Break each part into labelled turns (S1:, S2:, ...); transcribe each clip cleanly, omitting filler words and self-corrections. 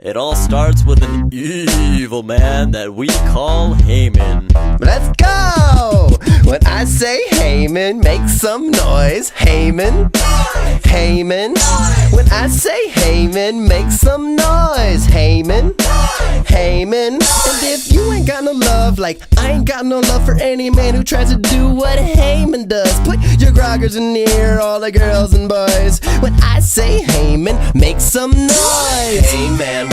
S1: It all starts with an evil man that we call Haman.
S2: Let's go! When I say Haman, make some noise. Haman, Haman. When I say Haman, make some noise. Haman, Haman. And if you ain't got no love, like I ain't got no love for any man who tries to do what Haman does, put your groggers near all the girls and boys. When I say Haman, make some noise. Haman.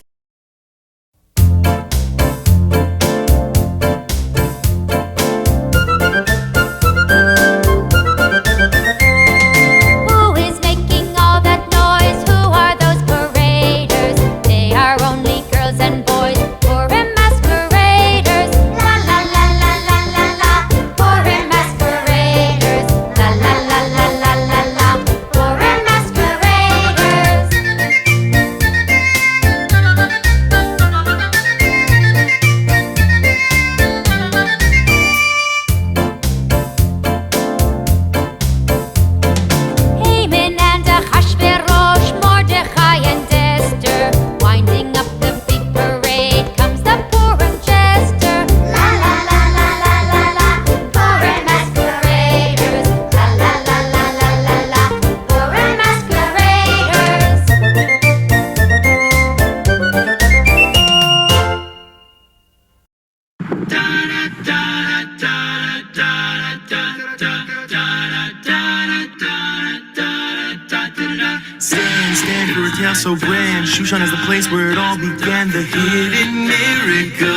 S3: Stand for a tale so grand. Shushan is the place where it all began. The hidden miracle.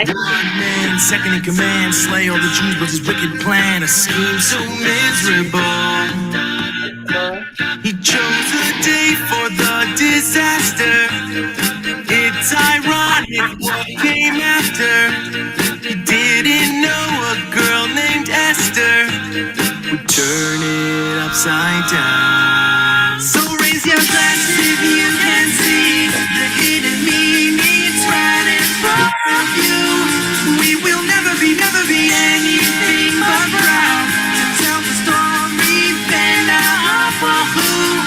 S3: One man, second in command, slay all the Jews was his wicked plan. A scheme so miserable. He chose a day for the disaster. It's ironic what came after. He didn't know a girl named Esther would turn it upside down. So raise your glass if you can see the hidden meanings right in front of you. We will never be anything but proud to tell the story then for who.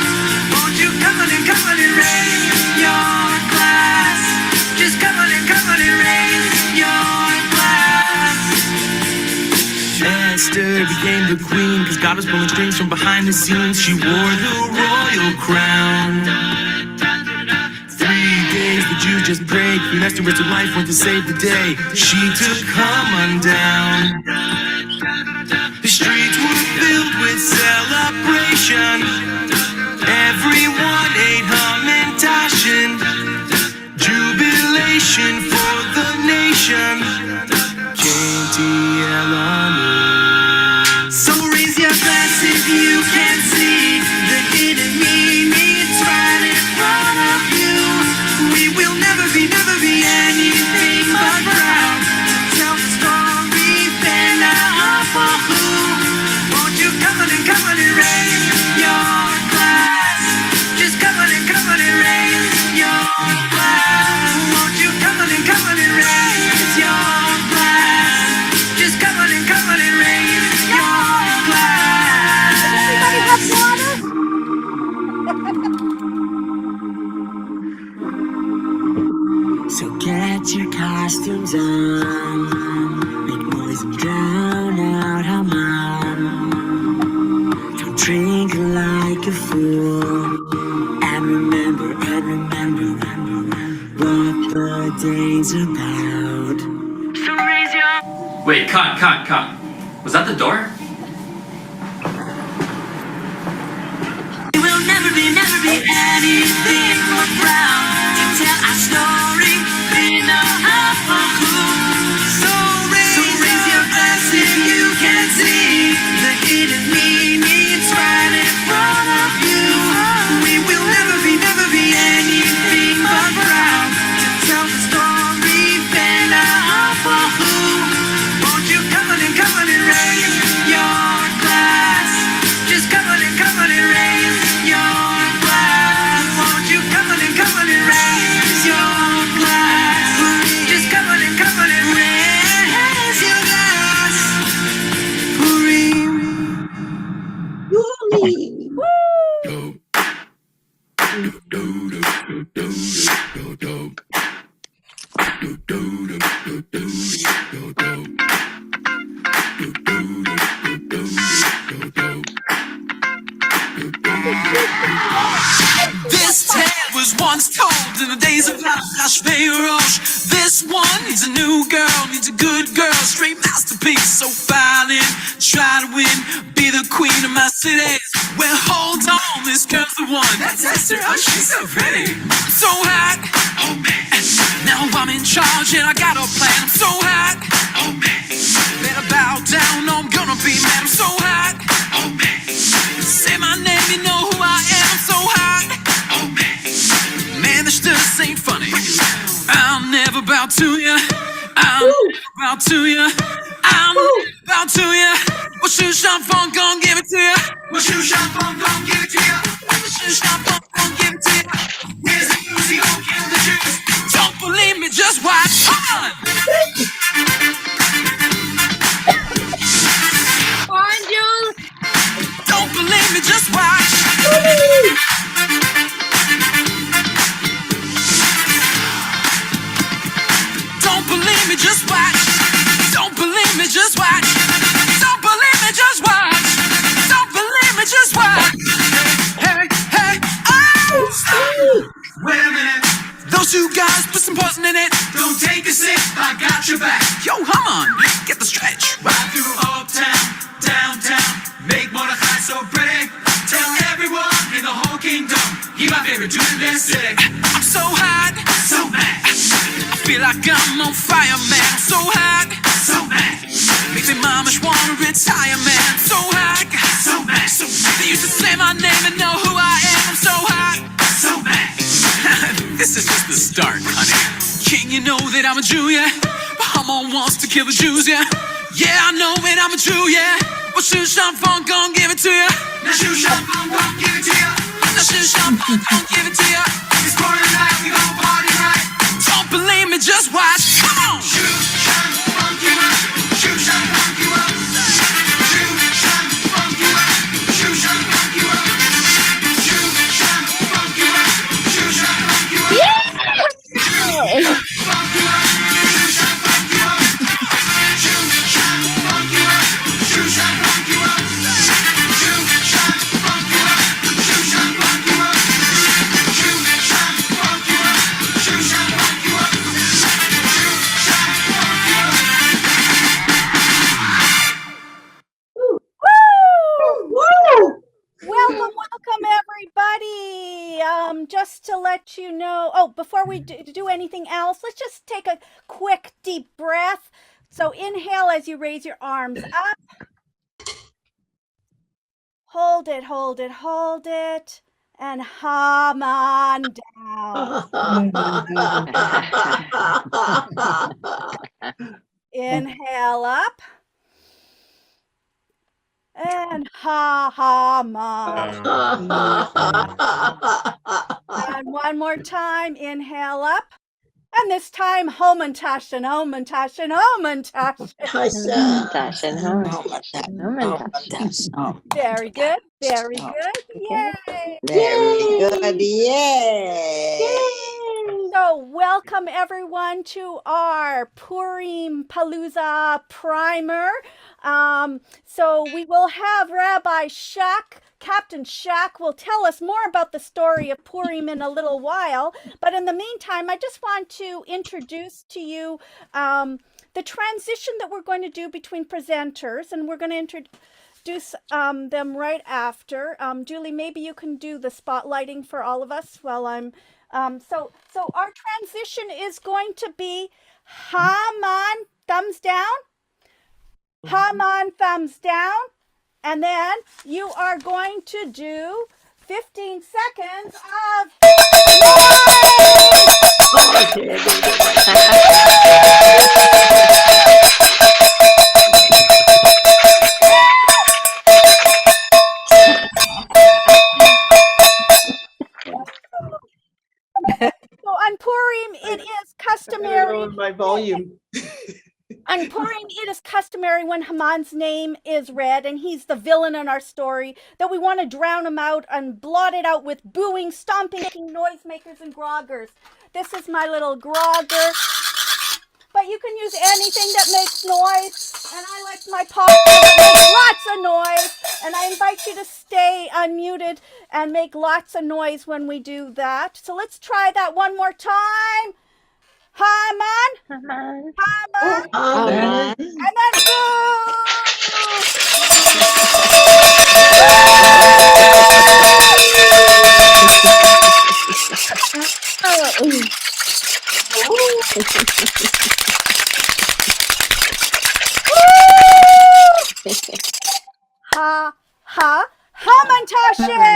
S3: Won't you come on and raise your glass? Just come on and raise your glass. Esther became the queen cause God was pulling strings from behind the scenes. She wore the royal crown. 3 days the Jews just prayed. Queen Esther risked her life, went to save the day. She took Haman down. The streets were filled with celebration. Everyone ate Haman tashin. Jubilation for the nation. So raise your glass if you can see the hidden meanings right in front of you. We will never be anything but proud to tell the story then for who. Won't you come on and raise your glass? Just come on and raise your glass. Won't you come on and raise your glass? Just come on and raise your glass.
S4: Anybody have water?
S5: So get your costumes on, make noise and drown out Haman. Don't drink like a fool, and remember what the day's about. So raise your...
S6: Wait, cut. Was that the door?
S5: We will never be anything but proud to tell our story in a So raise your glass if you can see the hidden meanings right in front of you. We will never be anything but proud to tell the story then for who. Won't you come on and raise your glass? Just come on and raise your glass. Won't you
S3: This tale was once told in the days of Achashverosh. This one needs a new girl, needs a good girl, straight masterpiece, so violent. Try to win, be the queen of my city. Well, hold on, this girl's the one. That's Esther, oh, she's so pretty. I'm so hot, oh man. Now I'm in charge and I got a plan. I'm so hot, oh man. Better bow down, no, I'm gonna be mad. I'm so hot, oh man. Say my name, you know who I am. I'm so hot, oh man. Man, this just ain't funny. I'll never bow to you. I'll never bow to you. I'll never bow to you. Well, shoot, shot, funk, gon' give it to you. Well, shoot, shot, funk, gon' give it to you. Well, shoot, shot, funk, gon' give it to you. Here's the news, he gon' kill the Jews. Don't believe me, just watch. Come on. Don't believe me, just watch. Don't believe me, just watch. Don't believe me, just watch. Don't believe me, just watch. Don't believe me, just watch. Hey, hey, oh! Wait a minute. Those two guys put some poison in it. Don't take a sip, I got your back. Yo, come on, get the stretch. Ride through uptown, downtown. Make Mordechai so pretty. Tell everyone in the whole kingdom he's my favorite dude in this city. I'm so hot, so mad. I feel like I'm on fire, man. I'm so hot, so mad. Makes me mamish wanna retire, man. So hot, so mad. So they used to say my name and know who I am. I'm so hot, so mad. This is just the start, honey. King, you know that I'm a Jew, yeah. But Haman wants to kill the Jews, yeah. Yeah, I know it, I'm a Jew, yeah. Well, shoot, shot, funk, gon' give it to ya. Now shoot, shot, funk, gon' give it to ya. Now shoot, shot, funk, gon' give it to ya. It's party night, we gon' party right. Don't believe me, just watch. Come on. Shoot, shot, funk you up. Shoot, shot, funk you up. Shoot, shot, funk you up. Shoot, shot, funk you up. Shoot, shot, funk you up. Shoot, shot, funk you up. Yeah. Funk you up. Shoot, shot, funk you up. Shoot, shot, funk you up. Shoot, shot, funk you up. Shoot, shot, funk you up. Shoot, shot, funk you up. Shoot, shot, funk you up. Shoot, shot, funk you up. Shoot, shot, funk you up.
S4: Woo! Welcome, everybody. Just to let you know, before we do anything else, let's just take a quick deep breath. So inhale as you raise your arms up. Hold it, hold it, hold it. And hum on down. Inhale up. And hum on. And one more time. Inhale up. And this time, Homentashen, Homentashen, Homentashen. Very good, very good. Yay!
S7: Very good, yay!
S4: So welcome everyone to our Purim Palooza primer. So we will have Rabbi Shak, Captain Shak will tell us more about the story of Purim in a little while. But in the meantime, I just want to introduce to you the transition that we're going to do between presenters, and we're going to introduce them right after. Julie, maybe you can do the spotlighting for all of us while I'm so our transition is going to be Haman, thumbs down, Haman, thumbs down, and then you are going to do 15 seconds of So on Purim, it is customary.
S7: My volume.
S4: On Purim, it is customary when Haman's name is read, and he's the villain in our story, that we want to drown him out and blot it out with booing, stomping, noisemakers, and groggers. This is my little grogger, but you can use anything that makes noise, and I like my popper that makes lots of noise, and I invite you to stay unmuted and make lots of noise when we do that. So let's try that one more time. Haman,
S8: Haman.
S4: Haman,
S7: Amen.
S4: and then boo! Ha, ha, Hamantashen!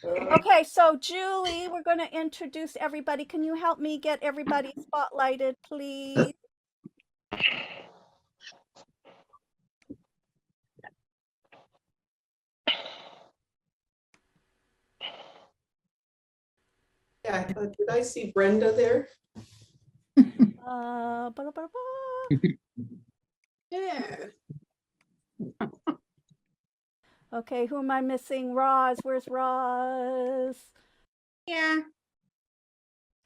S4: Okay, so Julie, we're going to introduce everybody. Can you help me get everybody spotlighted, please?
S9: Yeah, did I see Brenda there?
S7: Yeah.
S4: Okay, who am I missing? Roz, where's Roz?
S7: Yeah.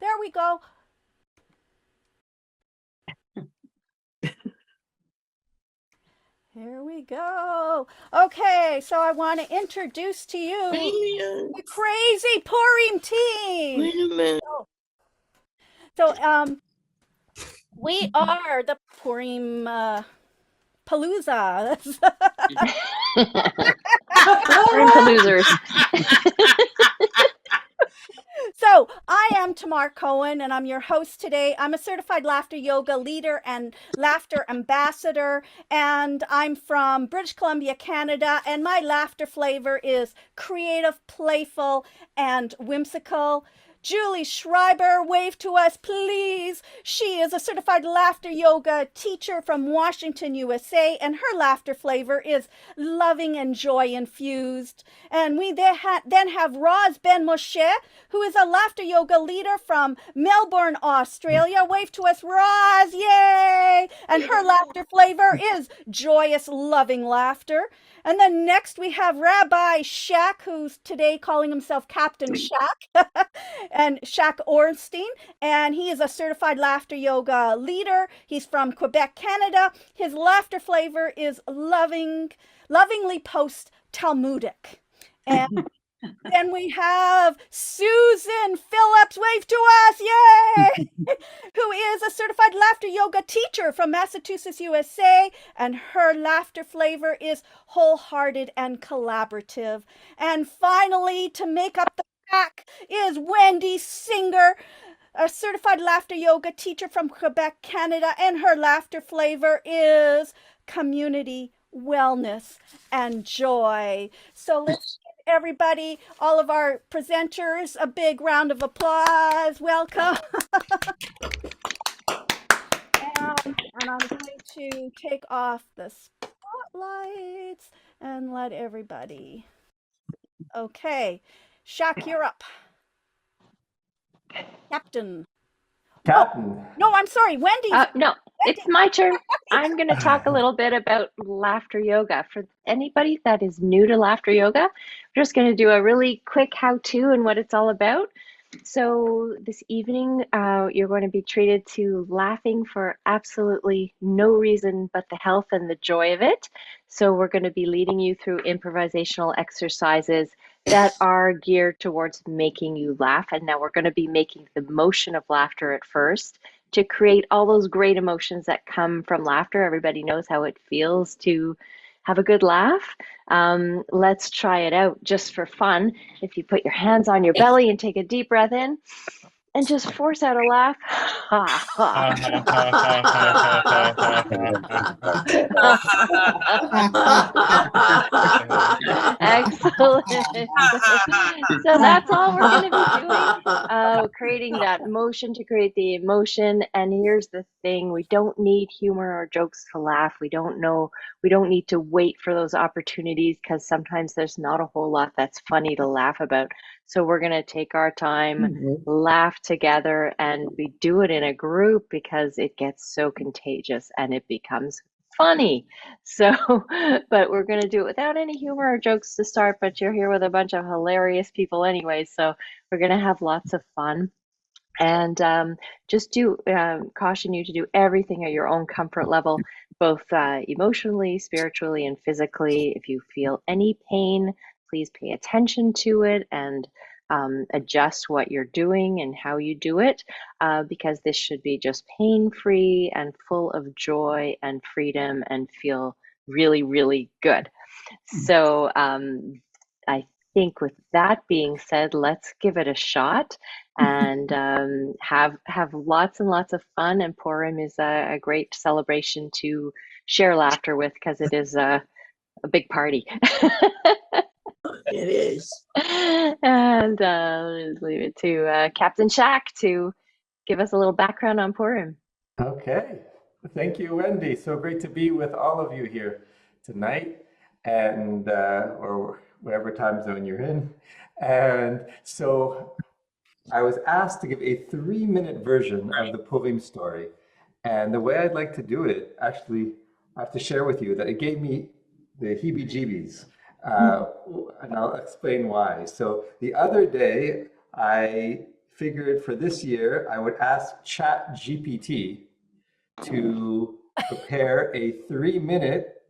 S4: There we go. Here we go. Okay, so I want to introduce to you the crazy Purim team.
S7: Wait a minute.
S4: So, we are the Purim Palooza.
S8: Purim Paloozers.
S4: So I am Tamar Cohen, and I'm your host today. I'm a certified laughter yoga leader and laughter ambassador, and I'm from British Columbia, Canada, and my laughter flavor is creative, playful, and whimsical. Julie Schreiber, wave to us, please. She is a certified laughter yoga teacher from Washington, USA, and her laughter flavor is loving and joy infused. And we then have Roz Ben Moshe, who is a laughter yoga leader from Melbourne, Australia. Wave to us, Roz, yay! And her laughter flavor is joyous, loving laughter. And then next we have Rabbi Shaq, who's today calling himself Captain Shaq, and Shaq Ornstein, and he is a certified laughter yoga leader. He's from Quebec, Canada. His laughter flavor is lovingly post-Talmudic. And then we have Susan Phillips, wave to us, yay! Who is a certified laughter yoga teacher from Massachusetts, USA, and her laughter flavor is wholehearted and collaborative. And finally, to make up the pack is Wendy Singer, a certified laughter yoga teacher from Quebec, Canada, and her laughter flavor is community, wellness, and joy. So let's everybody, all of our presenters, a big round of applause. Welcome. and I'm going to take off the spotlights and let everybody. Okay. Shaq, you're up. Captain. Oh, no, I'm sorry. Wendy.
S8: No, it's my turn. I'm going to talk a little bit about laughter yoga. For anybody that is new to laughter yoga, we're just going to do a really quick how-to and what it's all about. So this evening, you're going to be treated to laughing for absolutely no reason but the health and the joy of it. So we're going to be leading you through improvisational exercises that are geared towards making you laugh. And now we're going to be making the motion of laughter at first to create all those great emotions that come from laughter. Everybody knows how it feels to have a good laugh. Let's try it out just for fun. If you put your hands on your belly and take a deep breath in and just force out a laugh. Excellent. So that's all we're going to be doing. Creating that motion to create the emotion. And here's the thing: we don't need humor or jokes to laugh. We don't need to wait for those opportunities, because sometimes there's not a whole lot that's funny to laugh about. So we're going to take our time, laugh together, and we do it in a group because it gets so contagious and it becomes funny. So, but we're going to do it without any humor or jokes to start, but you're here with a bunch of hilarious people anyway, so we're going to have lots of fun. And just do caution you to do everything at your own comfort level, both emotionally, spiritually, and physically. If you feel any pain, please pay attention to it and adjust what you're doing and how you do it, because this should be just pain-free and full of joy and freedom and feel really, really good. So I think with that being said, let's give it a shot and have lots and lots of fun. And Purim is a great celebration to share laughter with, because it is a big party.
S7: It is.
S8: And let's leave it to Captain Shack to give us a little background on Purim.
S10: Okay. Thank you, Wendy. So great to be with all of you here tonight, and or whatever time zone you're in. And so I was asked to give a 3-minute version of the Purim story. And the way I'd like to do it, actually, I have to share with you that it gave me the heebie-jeebies. And I'll explain why. So the other day, I figured for this year, I would ask ChatGPT to prepare a 3-minute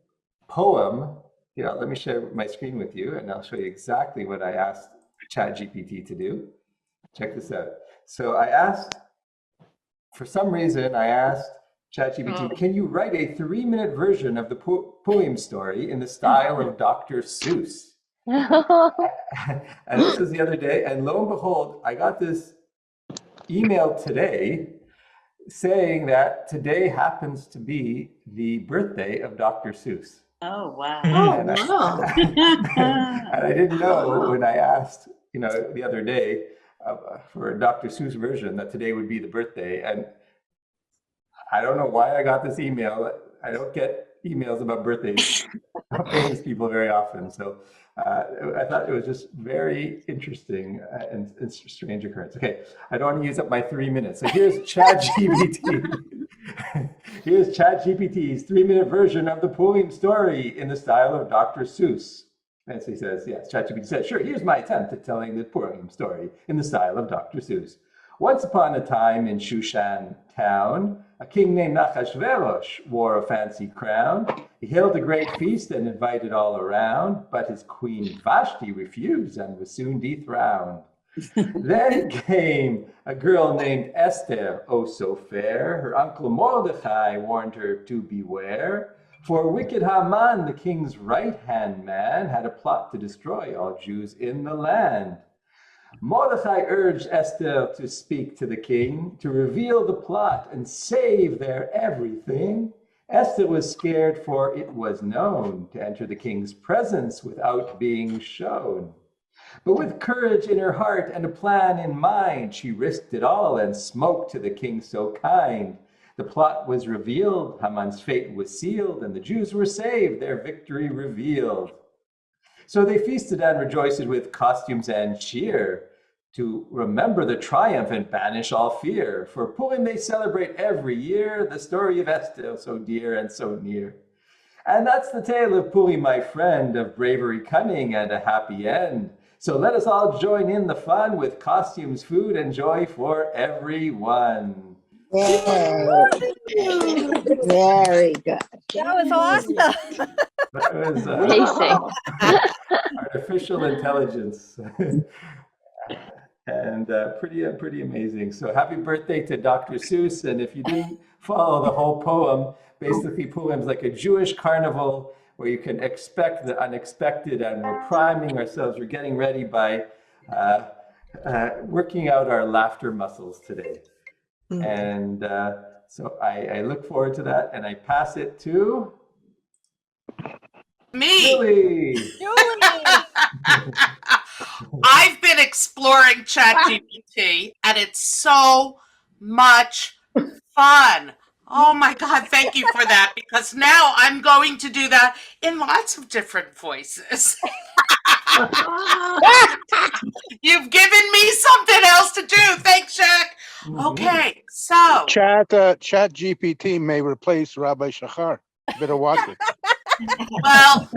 S10: poem. Let me share my screen with you, and I'll show you exactly what I asked ChatGPT to do. Check this out. So for some reason, I asked ChatGPT, can you write a 3-minute version of the Purim story in the style of Dr. Seuss? And this was the other day, and lo and behold, I got this email today saying that today happens to be the birthday of Dr. Seuss.
S11: Oh, wow.
S10: And I didn't know when I asked, the other day for a Dr. Seuss version that today would be the birthday. And I don't know why I got this email. I don't get emails about birthdays of famous people very often. So I thought it was just very interesting and strange occurrence. Okay, I don't want to use up my 3 minutes. So here's ChatGPT. Here's ChatGPT's 3-minute version of the Purim story in the style of Dr. Seuss. And so he says, yes, ChatGPT says, sure, here's my attempt at telling the Purim story in the style of Dr. Seuss. Once upon a time in Shushan town, a king named Achashverosh wore a fancy crown. He held a great feast and invited all around, but his queen Vashti refused and was soon dethroned. Then came a girl named Esther, oh so fair. Her uncle Mordechai warned her to beware, for wicked Haman, the king's right-hand man, had a plot to destroy all Jews in the land. Mordechai urged Esther to speak to the king, to reveal the plot and save their everything. Esther was scared, for it was known to enter the king's presence without being shown. But with courage in her heart and a plan in mind, she risked it all and spoke to the king so kind. The plot was revealed, Haman's fate was sealed, and the Jews were saved, their victory revealed. So they feasted and rejoiced with costumes and cheer, to remember the triumph and banish all fear. For Purim they celebrate every year, the story of Esther, so dear and so near. And that's the tale of Purim, my friend, of bravery, cunning, and a happy end. So let us all join in the fun with costumes, food, and joy for everyone.
S7: Very good.
S4: That was awesome.
S10: That was
S8: Amazing.
S10: artificial intelligence. And pretty amazing. So happy birthday to Dr. Seuss. And if you didn't follow the whole poem, basically Purim's like a Jewish carnival where you can expect the unexpected, and we're priming ourselves. We're getting ready by working out our laughter muscles today. And so I look forward to that, and I pass it to
S11: Me.
S10: Julie.
S4: Julie.
S11: exploring ChatGPT, and it's so much fun. Oh my God, thank you for that, because now I'm going to do that in lots of different voices. You've given me something else to do. Thanks, Shaq. Okay, so
S12: Chat GPT may replace Rabbi Shachar. Better watch it.
S11: well,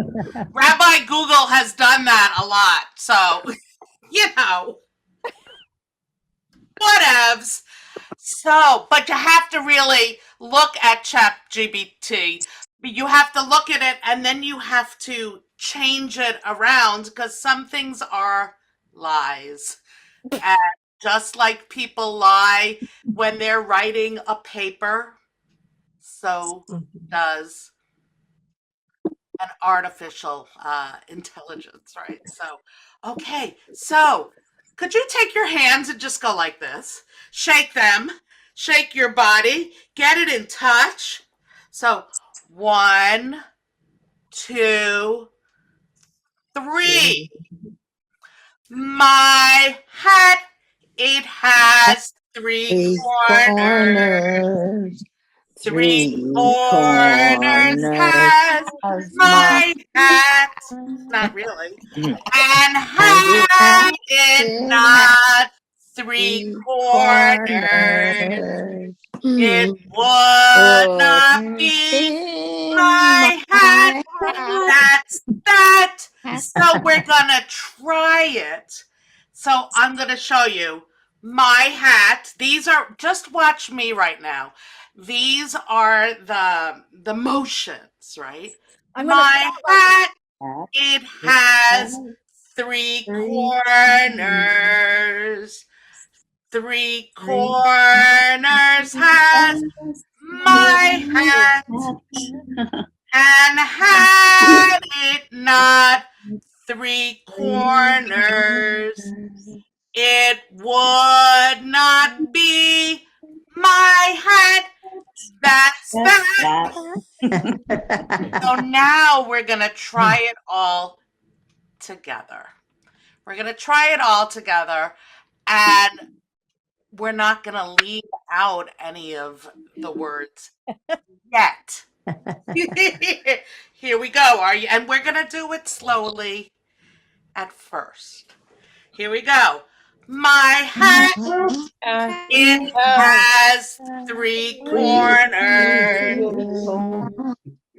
S11: Rabbi Google has done that a lot, so whatevs. So, but you have to really look at ChatGPT. You have to look at it and then you have to change it around because some things are lies. And just like people lie when they're writing a paper, so does an artificial intelligence, right? So, okay, so could you take your hands and just go like this? Shake them, shake your body, get it in touch. So, 1, 2, 3. My hat, it has 3 corners. 3 corners has my hat. Not really. And had it not 3 corners, it would not be my hat. That's that. So we're gonna try it. So I'm gonna show you my hat. These are, just watch me right now. These are the motions, right? My hat, it has 3 corners. 3 corners has my hat. And had it not 3 corners, it would not be my hat. That's that. So now we're going to try it all together. We're going to try it all together, and we're not going to leave out any of the words yet. Here we go. Are you? And we're going to do it slowly at first. Here we go. My hat, it has 3 corners.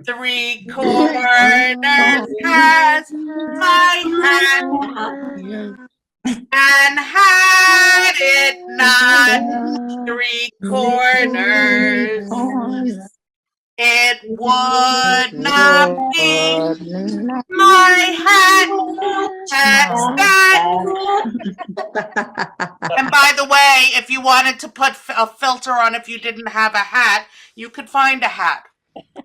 S11: 3 corners has my hat. And had it not 3 corners, it would not be my hat. That's that. And by the way, if you wanted to put a filter on if you didn't have a hat, you could find a hat.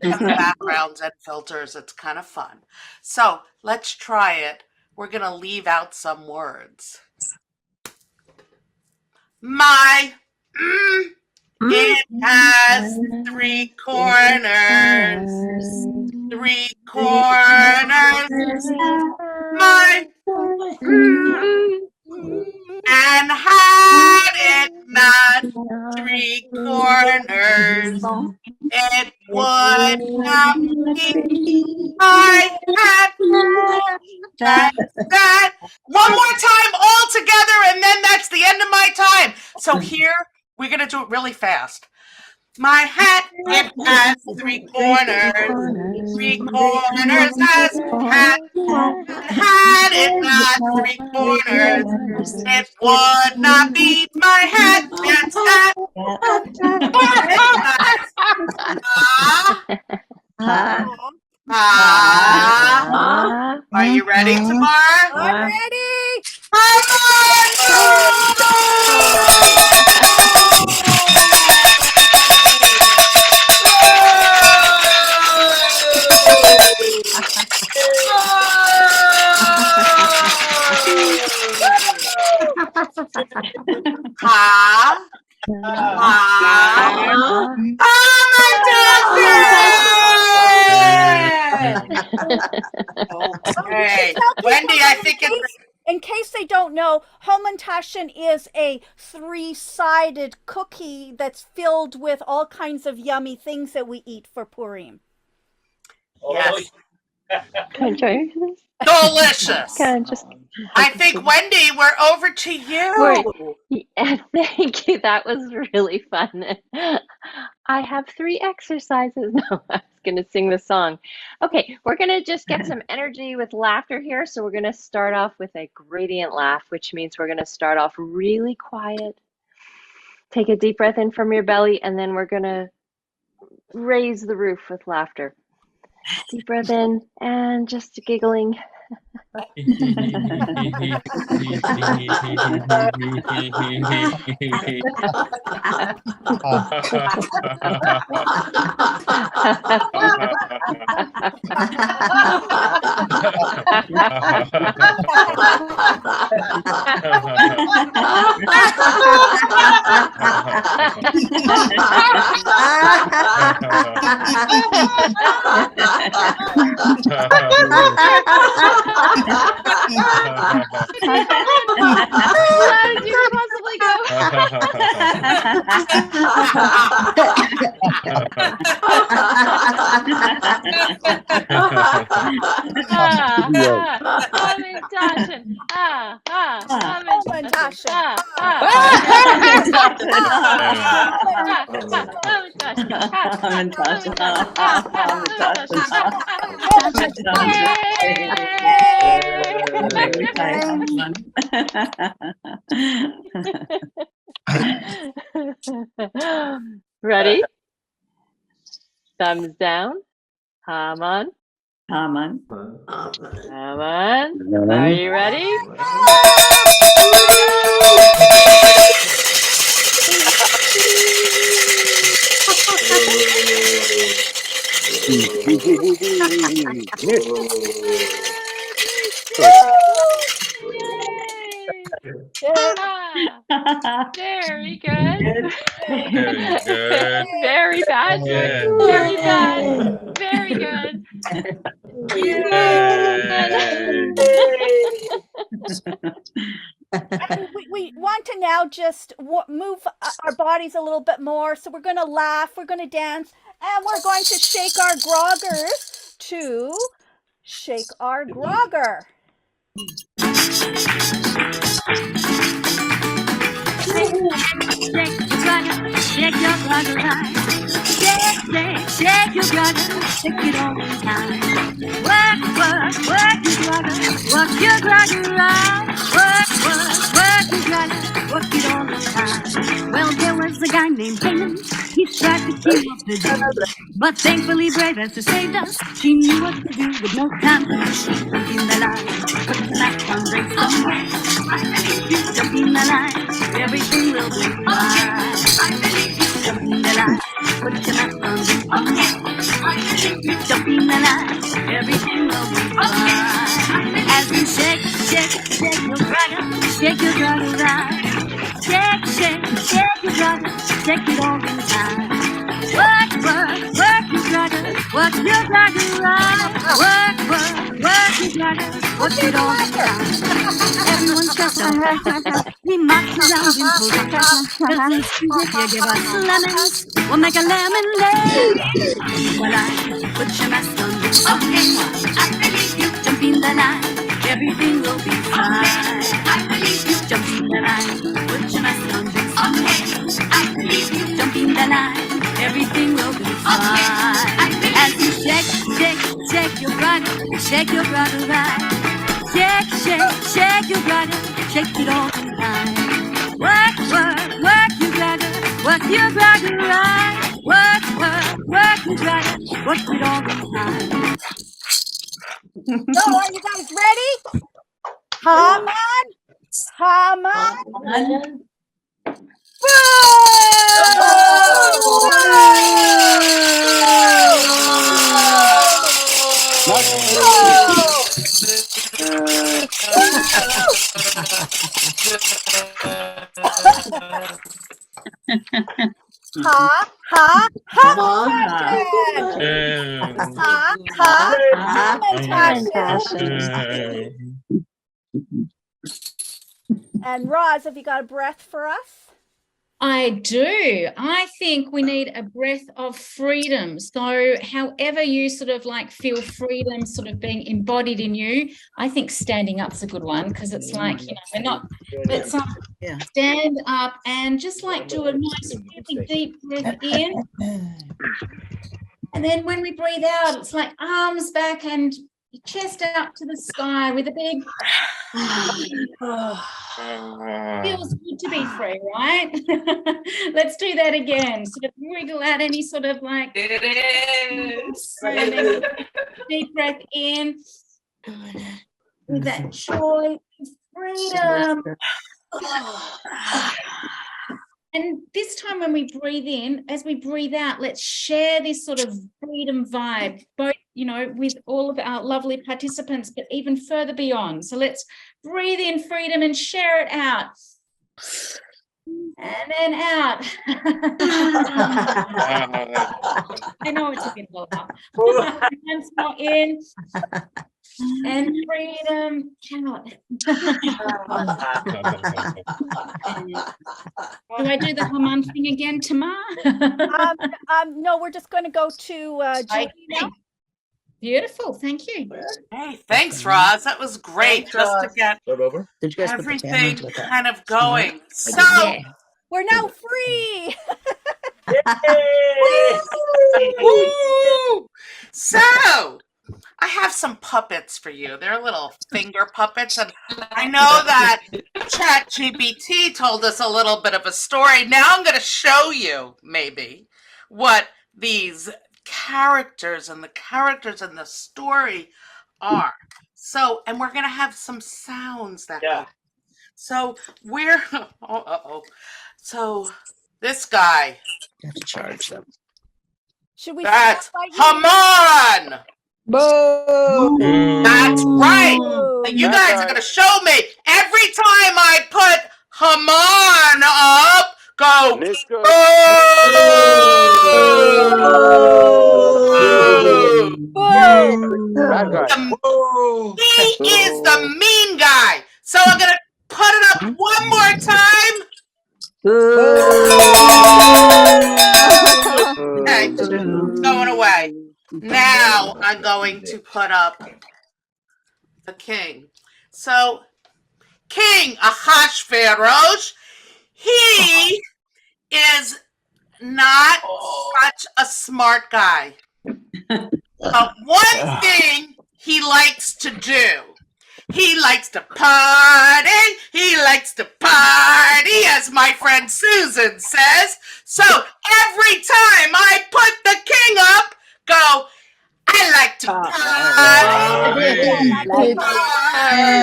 S11: And backgrounds and filters, it's kind of fun. So let's try it. We're going to leave out some words. My, it has 3 corners. 3 corners. My, and had it not 3 corners, it would not be my hat. That's that. One more time all together, and then that's the end of my time. So here, we're going to do it really fast. My hat, it has 3 corners. 3 corners has hat. And had it not 3 corners, it would not be my hat. That's that. Are you ready, Tamara?
S4: I'm ready.
S11: Okay, Wendy, I think it's
S4: in case they don't know, Hamantaschen is a three-sided cookie that's filled with all kinds of yummy things that we eat for Purim.
S11: Yes.
S8: Can I join this?
S11: Delicious.
S8: Can I just?
S11: I think, Wendy, we're over to you.
S8: Yeah, thank you. That was really fun. I have 3 exercises. No, I was going to sing the song. Okay, we're going to just get some energy with laughter here. So we're going to start off with a gradient laugh, which means we're going to start off really quiet. Take a deep breath in from your belly, and then we're going to raise the roof with laughter. Deep breath in and just giggling. How did you possibly go? Ready? Thumbs down. Haman.
S13: Haman.
S8: Haman. Are you ready? Very good.
S5: Very good.
S8: Very bad. Very bad. Very good.
S4: We want to now just move our bodies a little bit more. So we're going to laugh, we're going to dance, and we're going to shake our groggers to shake our grogger.
S5: Shake your grogger right. Shake your grogger, shake it all the time. Work your grogger, work your grogger right. Work your grogger, work it all the time. Well, there was a guy named Haman. He tried to keep up the day, but thankfully brave Esther saved us. She knew what to do with no time to jump in the line, put the back on break somewhere. Jump in the line, everything will be fine. Jump in the line, put your back on break somewhere. Jump in the line, everything will be fine. As you shake your brother right. Shake your brother, shake it all the time. Work your brother, work your brother right. Work your brother, work it all the time. Everyone's just a we march around in full dress. If you give us lemons, we'll make a lemonade. Well, put your mask on, okay. I believe you. Jump in the line, everything will be fine. I believe you. Jump in the line, put your mask on, okay. I believe you. Jump in the line, everything will be fine. As you shake your brother right. Shake your brother, shake it all the time. Work your brother, work your brother right. Work your brother, work it all the time.
S4: So, are you guys ready? Haman. And Roz, have you got a breath for us?
S13: I do. I think we need a breath of freedom. So however you sort of like feel freedom sort of being embodied in you, I think standing up's a good one, because it's like, we're not, let's stand up and just like do a nice really deep breath in. And then when we breathe out, it's like arms back and your chest out to the sky with a big feels good to be free, right? Let's do that again. Sort of wriggle out any sort of like
S11: It is.
S13: and then deep breath in with that joy, freedom. And this time when we breathe in, as we breathe out, let's share this sort of freedom vibe, both, with all of our lovely participants, but even further beyond. So let's breathe in freedom and share it out. And then out. I know it's a bit lower. Once more in. And freedom out. Do I do the Haman thing again, Tamar?
S4: No, we're just going to go to Julie now.
S13: Beautiful, thank you.
S11: Hey, thanks, Roz. That was great, just to get everything kind of going. So
S4: we're now free.
S11: Woo! So I have some puppets for you. They're little finger puppets, and I know that ChatGPT told us a little bit of a story. Now I'm going to show you maybe what these characters and the characters in the story are. So, and we're going to have some sounds that go. So we're So this guy.
S7: You have to charge them.
S4: Should we?
S11: That's Haman.
S7: Boom.
S11: That's right. And you guys are going to show me every time I put Haman up, go. He is the mean guy. So I'm going to put it up one more time. Okay, it's going away. Now I'm going to put up the king. So King Ahasuerus, he is not such a smart guy. But one thing he likes to do, he likes to party. He likes to party, as my friend Susan says. So every time I put the king up, go, I like to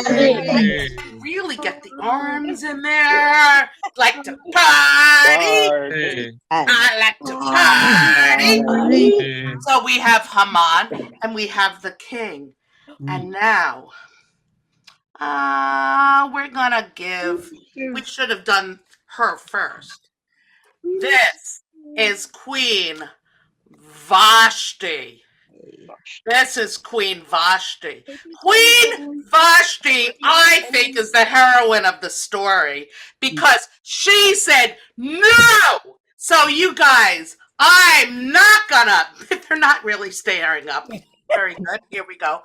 S11: party. Really get the arms in there. Like to party. I like to party. So we have Haman and we have the king. And now we're gonna give, we should have done her first. This is Queen Vashti. This is Queen Vashti. Queen Vashti, I think, is the heroine of the story because she said no. So you guys, I'm not gonna, they're not really staring up. Very good. Here we go.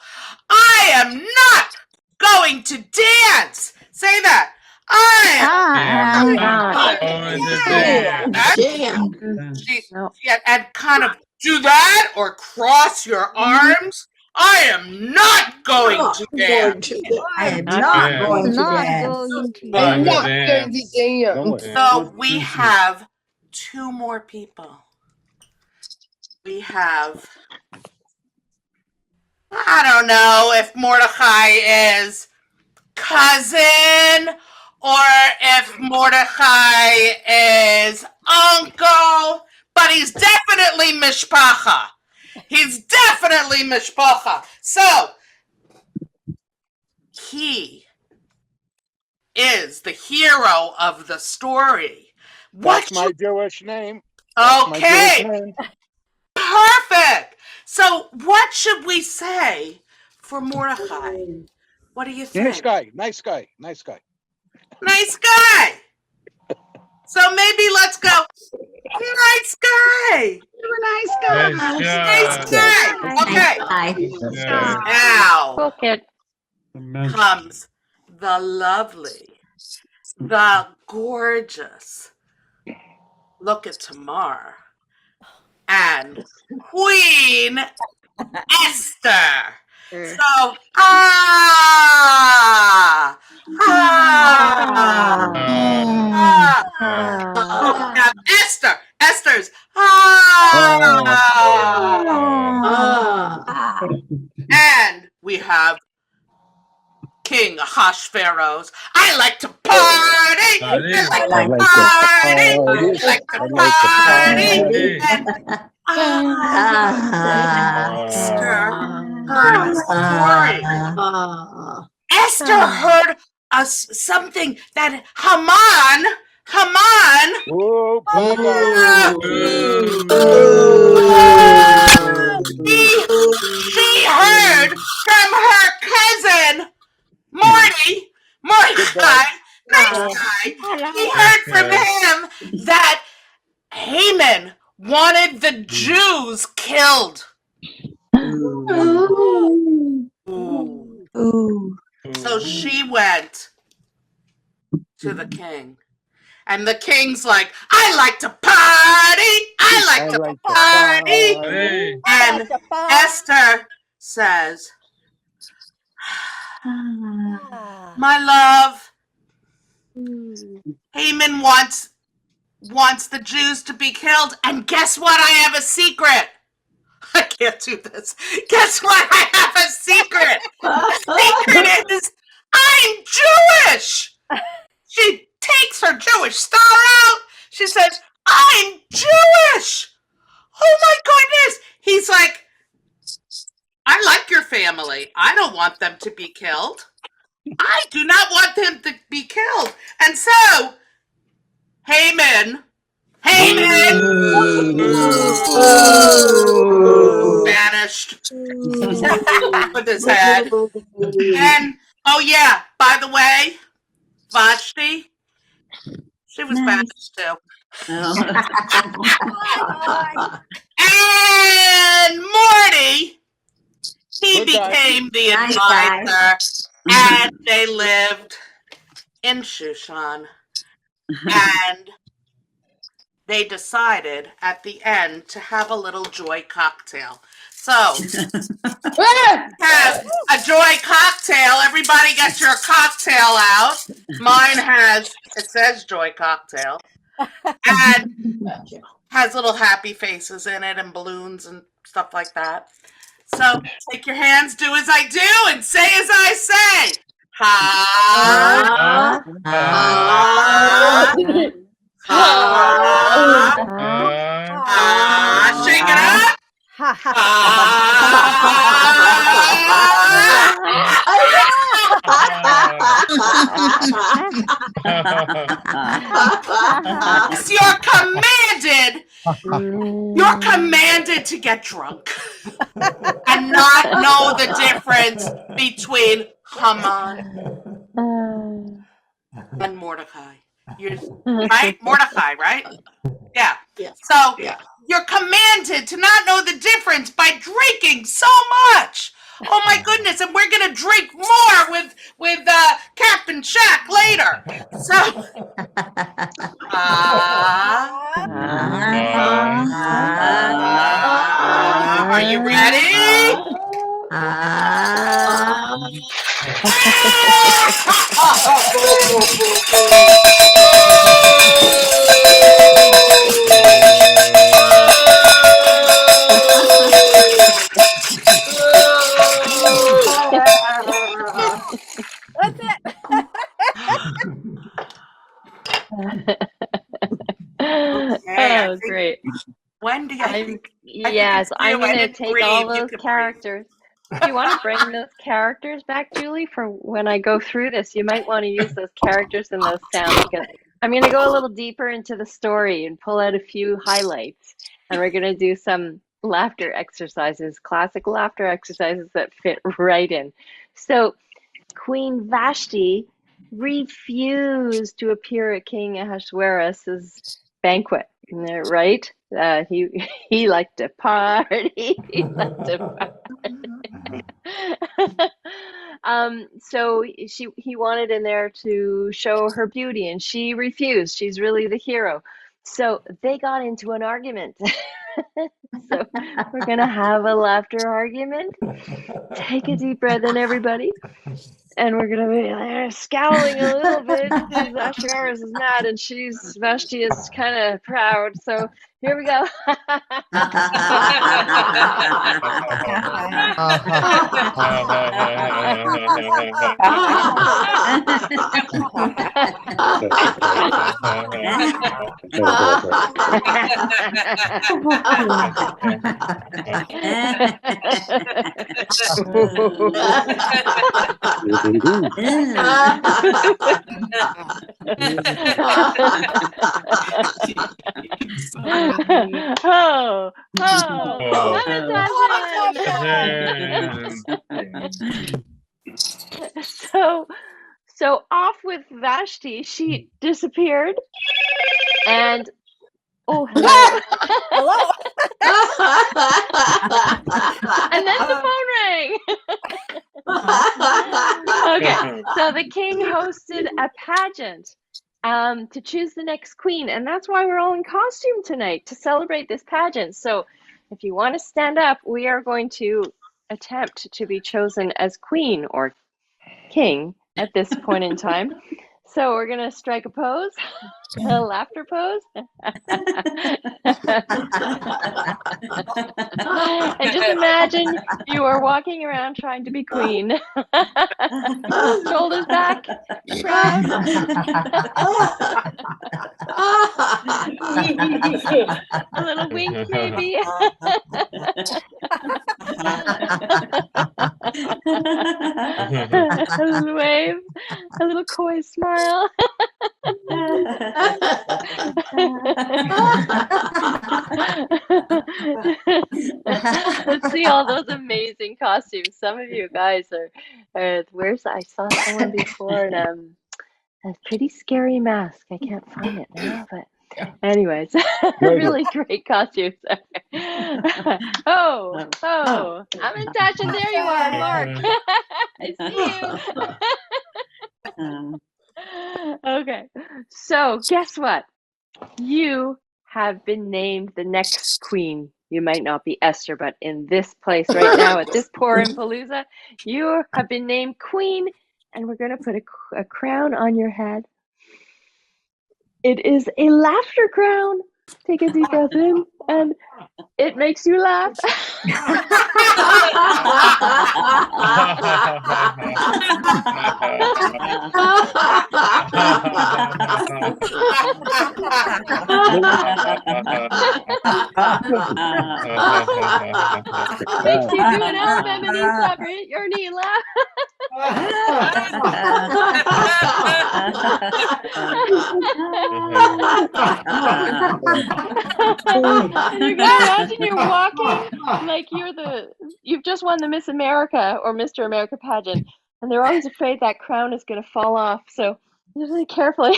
S11: I am not going to dance. Say that. And kind of do that or cross your arms. I am not going to dance.
S7: I am not going to dance.
S11: So we have two more people. We have, I don't know if Mordecai is cousin or if Mordecai is uncle, but he's definitely mishpacha. He's definitely mishpacha. So he is the hero of the story.
S12: That's my Jewish name.
S11: Okay. Perfect. So what should we say for Mordecai? What do you think?
S12: Nice guy. Nice guy. Nice guy.
S11: Nice guy. So maybe let's go. Nice guy.
S7: Nice guy.
S11: Nice guy. Okay. Now
S8: Cool kid.
S11: comes the lovely, the gorgeous. Look at Tamar and Queen Esther. So we have Esther. Esther's and we have King Ahasuerus. I like to party. I like to party. I like to party. And Esther heard a story. Esther heard something that Haman. She heard from her cousin Mordecai. He heard from him that Haman wanted the Jews killed. So she went to the king. And the king's like, I like to party. I like to party. And Esther says, my love, Haman wants the Jews to be killed. And guess what? I have a secret. I can't do this. Guess what? I have a secret. The secret is I'm Jewish. She takes her Jewish star out. She says, I'm Jewish. Oh my goodness. He's like, I like your family. I don't want them to be killed. I do not want them to be killed. And so, Haman vanished with his head. And, oh yeah, by the way, Vashti, she was banished too. And Morty, he became the advisor, and they lived in Shushan. And they decided at the end to have a little joy cocktail. So, have a joy cocktail. Everybody get your cocktail out. Mine it says joy cocktail. And has little happy faces in it and balloons and stuff like that. So, take your hands, do as I do, and say as I say. Ha. Shake it up. You're commanded to get drunk and not know the difference between Haman and Mordecai. Right? Mordecai, right? Yeah. So you're commanded to not know the difference by drinking so much. Oh my goodness! And we're gonna drink more with Captain Shack later. So, are you ready?
S4: That's it.
S8: Oh, great.
S11: Wendy,
S8: Yes, I'm going to take all those characters. Do you want to bring those characters back, Julie, for when I go through this? You might want to use those characters and those sounds because I'm going to go a little deeper into the story and pull out a few highlights. And we're going to do some laughter exercises, classic laughter exercises that fit right in. So Queen Vashti refused to appear at King Ahasuerus's banquet, right? He liked to party. He liked to so he wanted in there to show her beauty, and she refused. She's really the hero. So they got into an argument. So we're gonna have a laughter argument. Take a deep breath in, everybody. And we're gonna be scowling a little bit because Asheris is mad and Vashti is kind of proud. So here we go. Oh, so off with Vashti. She disappeared, and oh, hello. And then the phone rang. Okay, so the king hosted a pageant to choose the next queen, and that's why we're all in costume tonight, to celebrate this pageant. So if you want to stand up, we are going to attempt to be chosen as queen or king at this point in time. So we're going to strike a pose, a laughter pose. And just imagine you are walking around trying to be queen. Shoulders back, proud. A little wink, maybe. A little wave, a little coy smile. Let's see all those amazing costumes. Some of you guys are I saw someone before in a pretty scary mask. I can't find it now, but anyways, really great costumes. Oh, I'm in touch, and there you are, Mark. I see you. Okay, so guess what? You have been named the next queen. You might not be Esther, but in this place right now, at this Purim Palooza, you have been named queen, and we're going to put a crown on your head. It is a laughter crown. Take a deep breath in, and it makes you laugh. Makes you do an alphabet knee slap or hit your knee laugh. You can imagine you're walking like you've just won the Miss America or Mr. America pageant, and they're always afraid that crown is going to fall off. So just really carefully.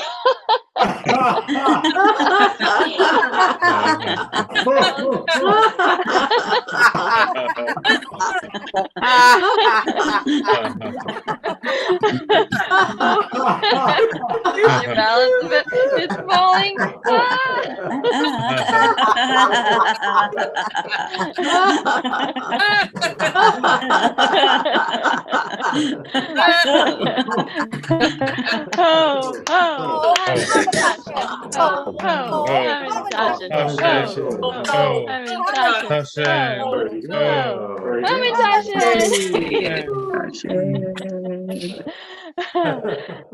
S8: Your balance of it, it's falling.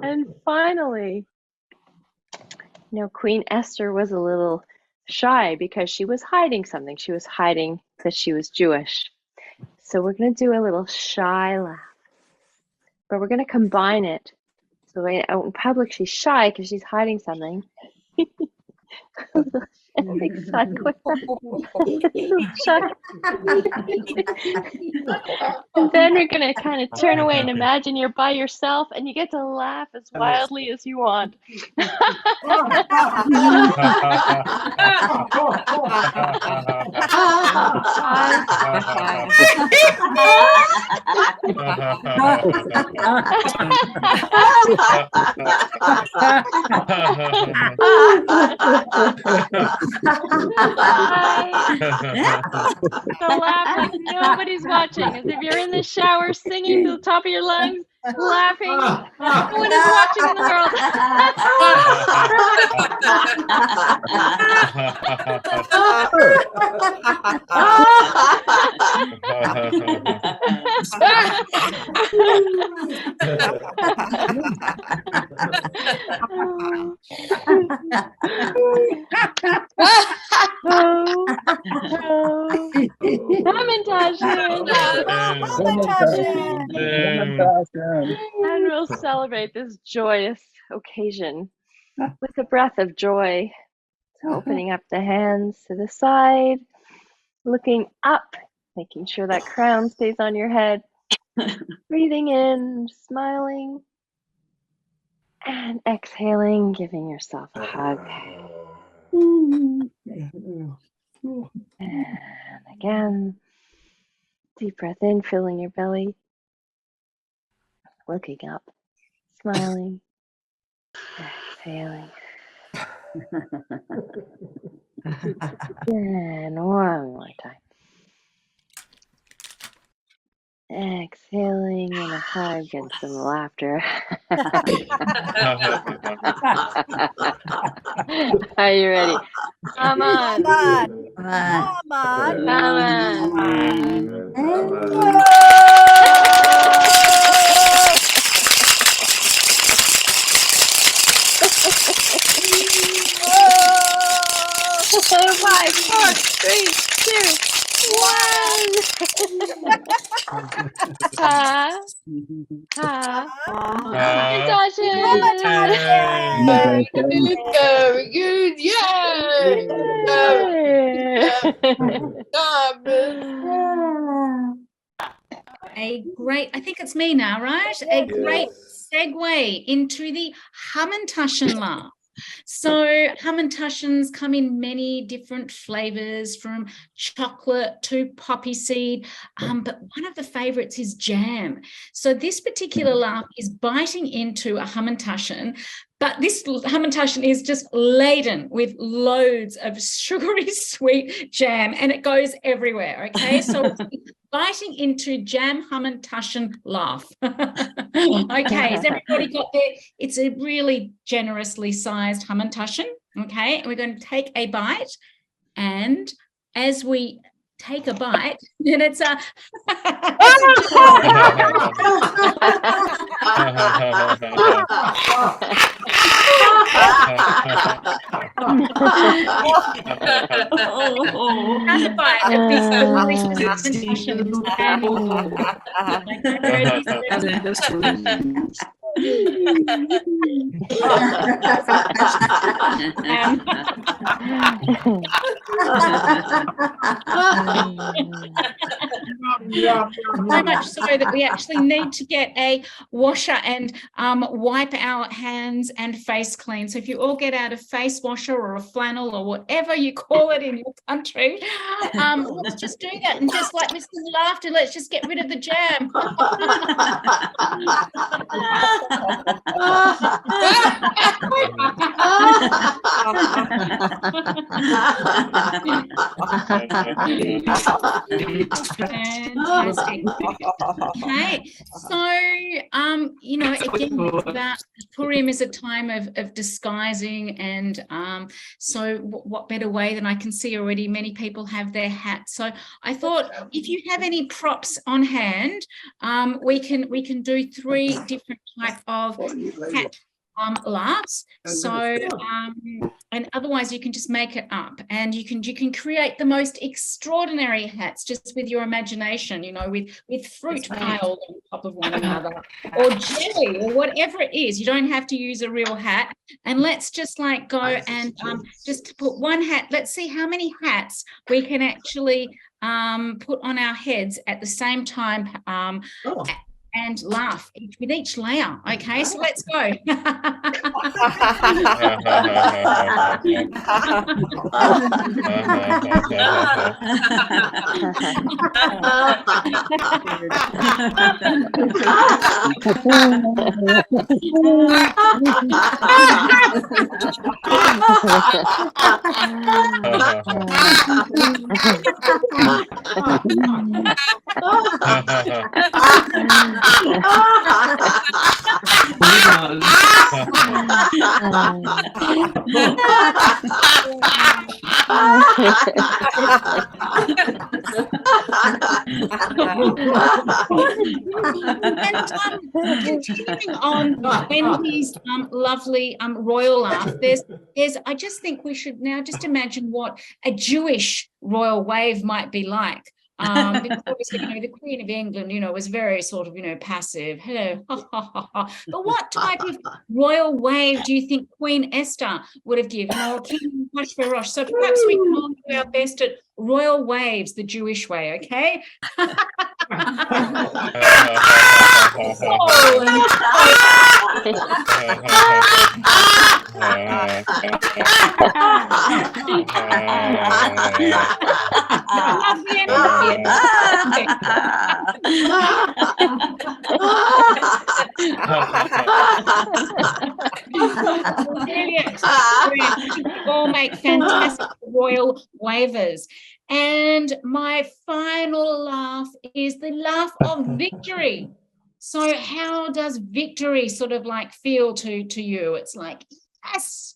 S8: And finally, Queen Esther was a little shy because she was hiding something. She was hiding that she was Jewish. So we're going to do a little shy laugh, but we're going to combine it. So out in public, she's shy because she's hiding something. Exactly. Chuck. And then we're going to kind of turn away and imagine you're by yourself and you get to laugh as wildly as you want. So laugh like nobody's watching, as if you're in the shower singing to the top of your lungs, laughing. No one is watching in the world. And we'll celebrate this joyous occasion with a breath of joy. So opening up the hands to the side, looking up, making sure that crown stays on your head. Breathing in, smiling, and exhaling, giving yourself a hug. And again, deep breath in, filling your belly. Looking up, smiling, exhaling. And one more time. Exhaling and a hug and some laughter. Are you ready? Come on.
S4: Come on.
S8: Five, 4, 3, 2, 1. Ha.
S7: Very good. Yay!
S13: I think it's me now, right? A great segue into the Hamantaschen laugh. So Hamantaschens come in many different flavors, from chocolate to poppy seed, but one of the favorites is jam. So this particular laugh is biting into a Hamantaschen, but this Hamantaschen is just laden with loads of sugary sweet jam, and it goes everywhere, okay? So biting into jam Hamantaschen laugh. Okay, has everybody got there? It's a really generously sized Hamantaschen, okay? And we're going to take a bite, and as we take a bite, and it's a another bite of this delicious Hamantaschen. So much so that we actually need to get a washer and wipe our hands and face clean. So if you all get out a face washer or a flannel or whatever you call it in your country, let's just do that, and just like Mr. Laughter, let's just get rid of the jam. Fantastic. Okay, so you know, again, that Purim is a time of disguising, and so what better way than I can see already many people have their hats. So I thought, if you have any props on hand, we can do 3 different type of hat laughs. So and otherwise you can just make it up, and you can create the most extraordinary hats just with your imagination, you know, with fruit piled on top of one another, or jelly, or whatever it is. You don't have to use a real hat. And let's just like go and just put one hat. Let's see how many hats we can actually put on our heads at the same time, and laugh with each layer. Okay, so let's go. Continuing on Wendy's lovely royal laugh, there's I just think we should now just imagine what a Jewish royal wave might be like. Because obviously, you know, the Queen of England, you know, was very sort of, you know, passive. Hello, ha, ha, ha, ha. But what type of royal wave do you think Queen Esther would have given, or King Hashverosh? So perhaps we can all do our best at royal waves, the Jewish way, okay? Brilliant. All make fantastic royal wavers. And my final laugh is the laugh of victory. So how does victory sort of like feel to you? It's like, yes,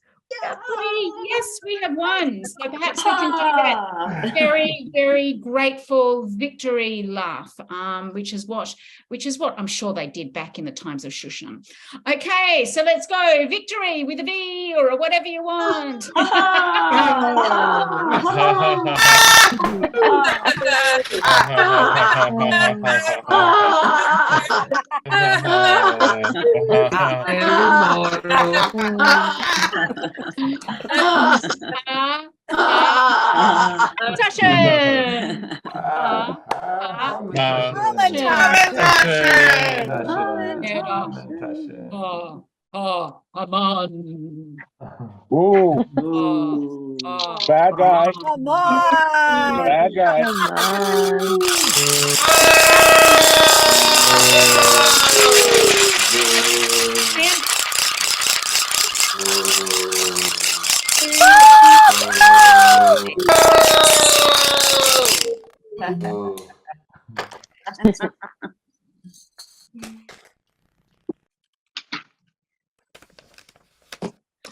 S13: we have won. So perhaps we can do that very, very grateful victory laugh, which is what I'm sure they did back in the times of Shushan. Okay, so let's go. Victory with a V or whatever you want. Haman.
S12: Ooh. Bad guy.
S4: Come on.
S12: Bad guy.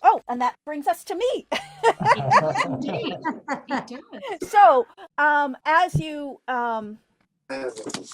S4: Oh, and that brings us to me. So, as you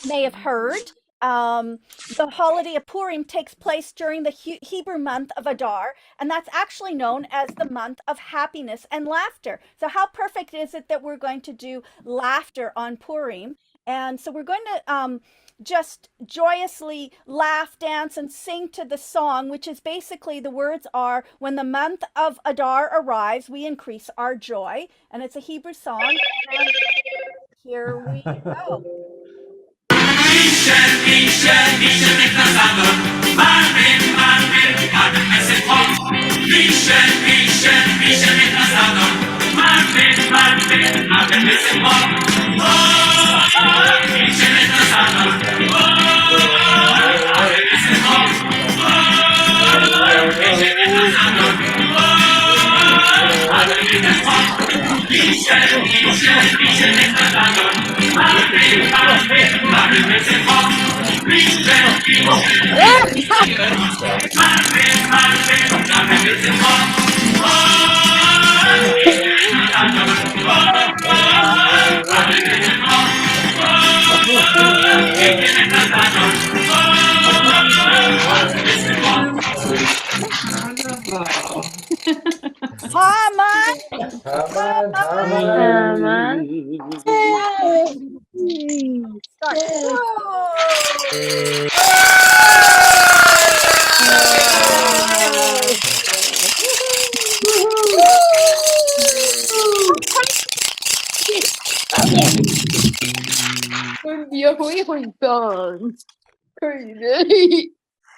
S4: may have heard, the holiday of Purim takes place during the Hebrew month of Adar, and that's actually known as the month of happiness and laughter. So how perfect is it that we're going to do laughter on Purim? And so we're going to just joyously laugh, dance, and sing to the song, which is basically, the words are, when the month of Adar arrives, we increase our joy. And it's a Hebrew song. And here we go. Haman. Start.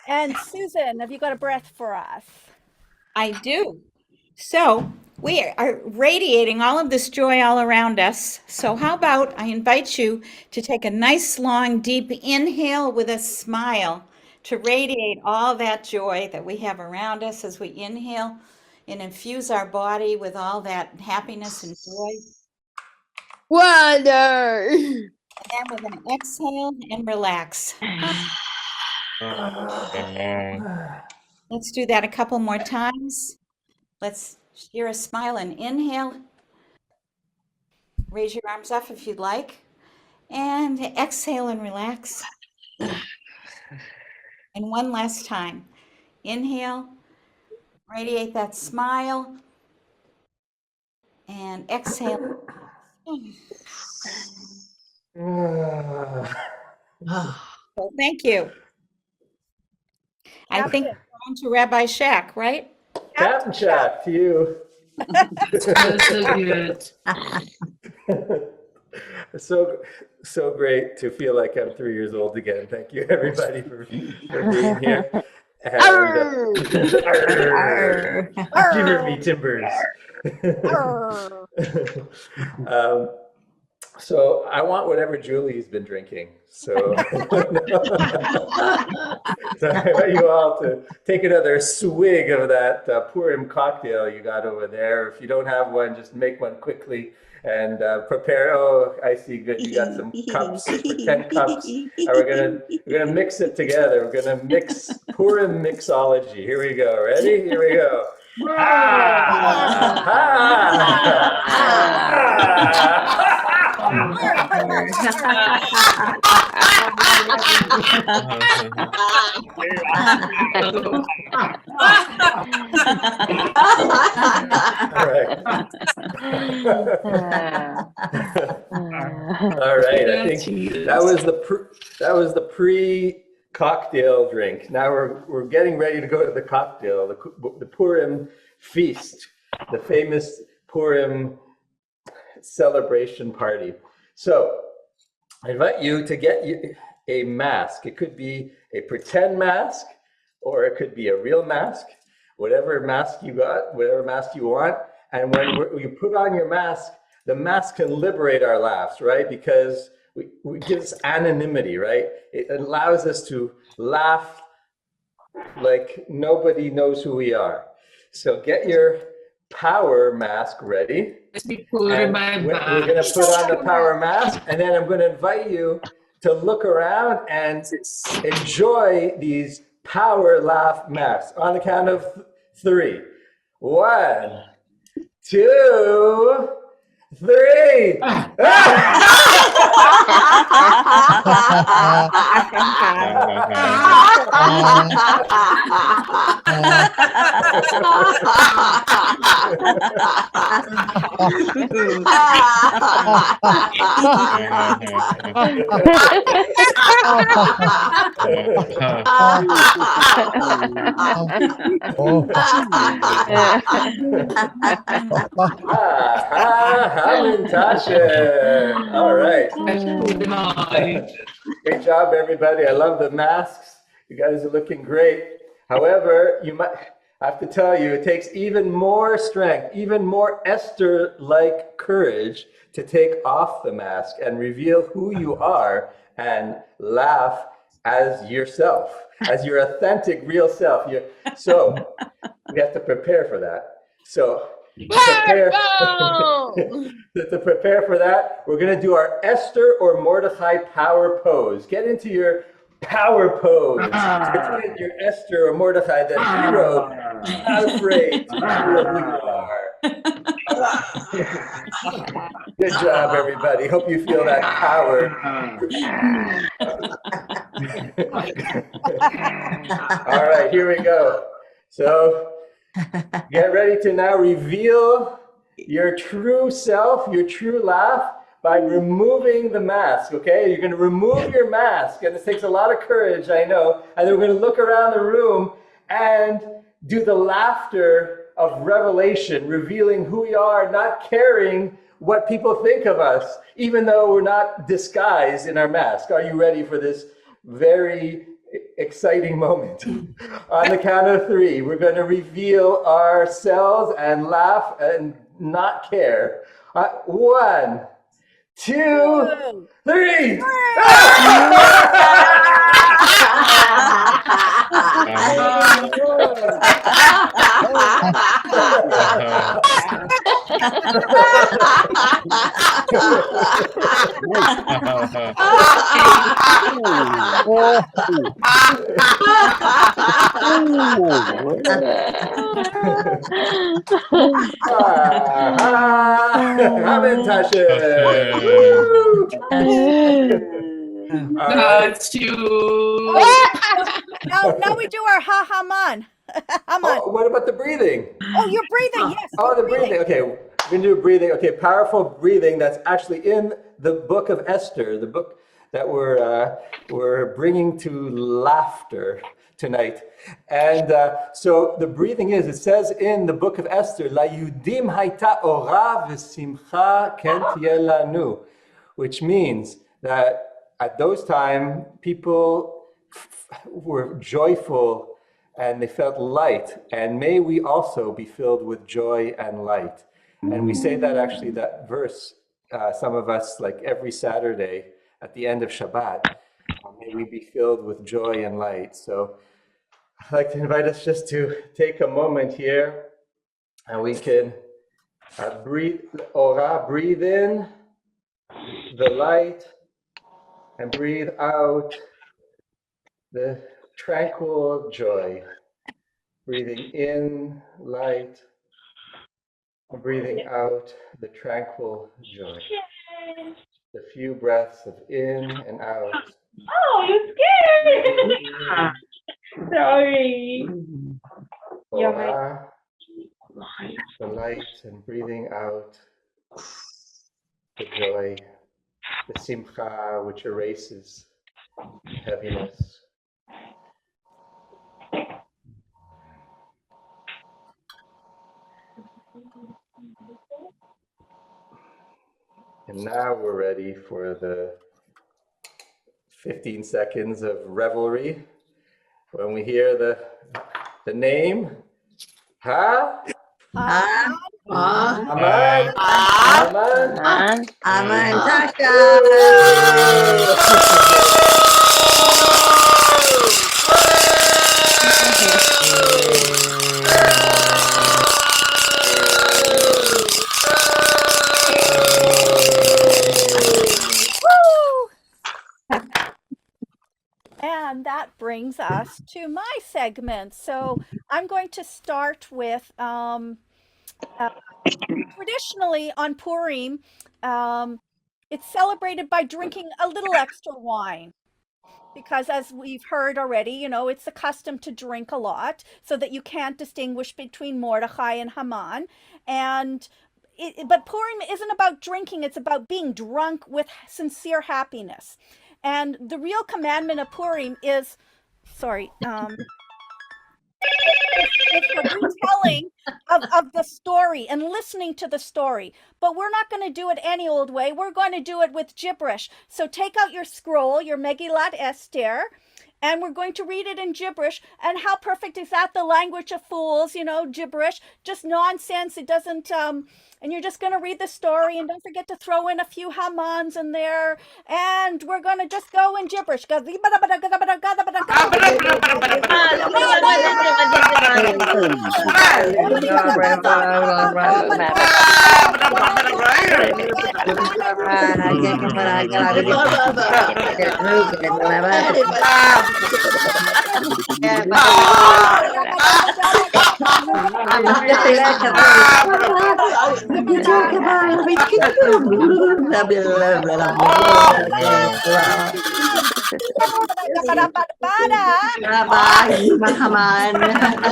S4: And Susan, have you got a breath for us?
S14: I do. So we are radiating all of this joy all around us. So how about I invite you to take a nice, long, deep inhale with a smile to radiate all that joy that we have around us as we inhale and infuse our body with all that happiness and joy.
S7: Water.
S14: And then we're going to exhale and relax. Let's do that a couple more times. Let's share a smile and inhale. Raise your arms up if you'd like. And exhale and relax. And one last time. Inhale. Radiate that smile. And exhale. Well, thank you. I think we're on to Rabbi Shack, right?
S10: Captain Shack, to you. So great to feel like I'm 3 years old again. Thank you, everybody, for being here. And, Timber me timbers. So I want whatever Julie's been drinking. So, so I invite you all to take another swig of that Purim cocktail you got over there. If you don't have one, just make one quickly and prepare. Oh, I see. Good. You got some cups, 10 cups. And we're gonna mix it together. We're gonna mix Purim mixology. Here we go. Ready? Here we go. All right. I think that was the pre-cocktail drink. Now we're getting ready to go to the cocktail, the Purim feast, the famous Purim celebration party. So I invite you to get a mask. It could be a pretend mask, or it could be a real mask, whatever mask you got, whatever mask you want. And when you put on your mask, the mask can liberate our laughs, right? Because we give us anonymity, right? It allows us to laugh like nobody knows who we are. So get your power mask ready. We're going to put on the power mask, and then I'm going to invite you to look around and enjoy these power laugh masks on the count of 3. 1, 2, 3. All right. Great job, everybody. I love the masks. You guys are looking great. However, I have to tell you, it takes even more strength, even more Esther-like courage to take off the mask and reveal who you are and laugh as yourself, as your authentic, real self. So we have to prepare for that. So to prepare for that, we're going to do our Esther or Mordecai power pose. Get into your power pose. Pretend you're Esther or Mordecai, the hero. Not afraid to reveal who you are. Good job, everybody. Hope you feel that power. All right, here we go. So Get ready to now reveal your true self, your true laugh, by removing the mask, okay? You're gonna remove your mask, and this takes a lot of courage, I know, and then we're gonna look around the room and do the laughter of revelation, revealing who we are, not caring what people think of us, even though we're not disguised in our mask. Are you ready for this very exciting moment? On the count of 3, we're going to reveal ourselves and laugh and not care. 1, 2, 3.
S7: That's you.
S4: Now we do our ha-ha-man.
S10: Oh, what about the breathing?
S4: Oh, you're breathing, yes.
S10: Oh, the breathing. Okay, we're going to do breathing. Okay, powerful breathing that's actually in the Book of Esther, the book that we're bringing to laughter tonight. And so the breathing is, it says in the Book of Esther, La Yudim Haita Ora V'Simcha Ken Tiyeh Lanu, which means that at those times, people were joyful and they felt light, and may we also be filled with joy and light. And we say that actually, that verse, some of us, like every Saturday at the end of Shabbat, may we be filled with joy and light. So I'd like to invite us just to take a moment here, and we can breathe, Ora, breathe in the light, and breathe out the tranquil joy. Breathing in light, and breathing out the tranquil joy. The few breaths of in and out.
S5: Oh, you're scared. Sorry.
S10: Ora, the light, and breathing out the joy, the simcha, which erases heaviness. And now we're ready for the 15 seconds of revelry. When we hear the name, Ha?
S4: Aman.
S10: Aman.
S5: Aman Tasha.
S4: And that brings us to my segment. So I'm going to start with traditionally on Purim, it's celebrated by drinking a little extra wine. Because as we've heard already, you know, it's the custom to drink a lot so that you can't distinguish between Mordechai and Haman. And but Purim isn't about drinking, it's about being drunk with sincere happiness. And the real commandment of Purim is, sorry, it's the retelling of the story and listening to the story. But we're not going to do it any old way. We're going to do it with gibberish. So take out your scroll, your Megillat Esther, and we're going to read it in gibberish. And how perfect is that? The language of fools, you know, gibberish, just nonsense. It doesn't, and you're just going to read the story, and don't forget to throw in a few Hamans in there. And we're going to just go in gibberish.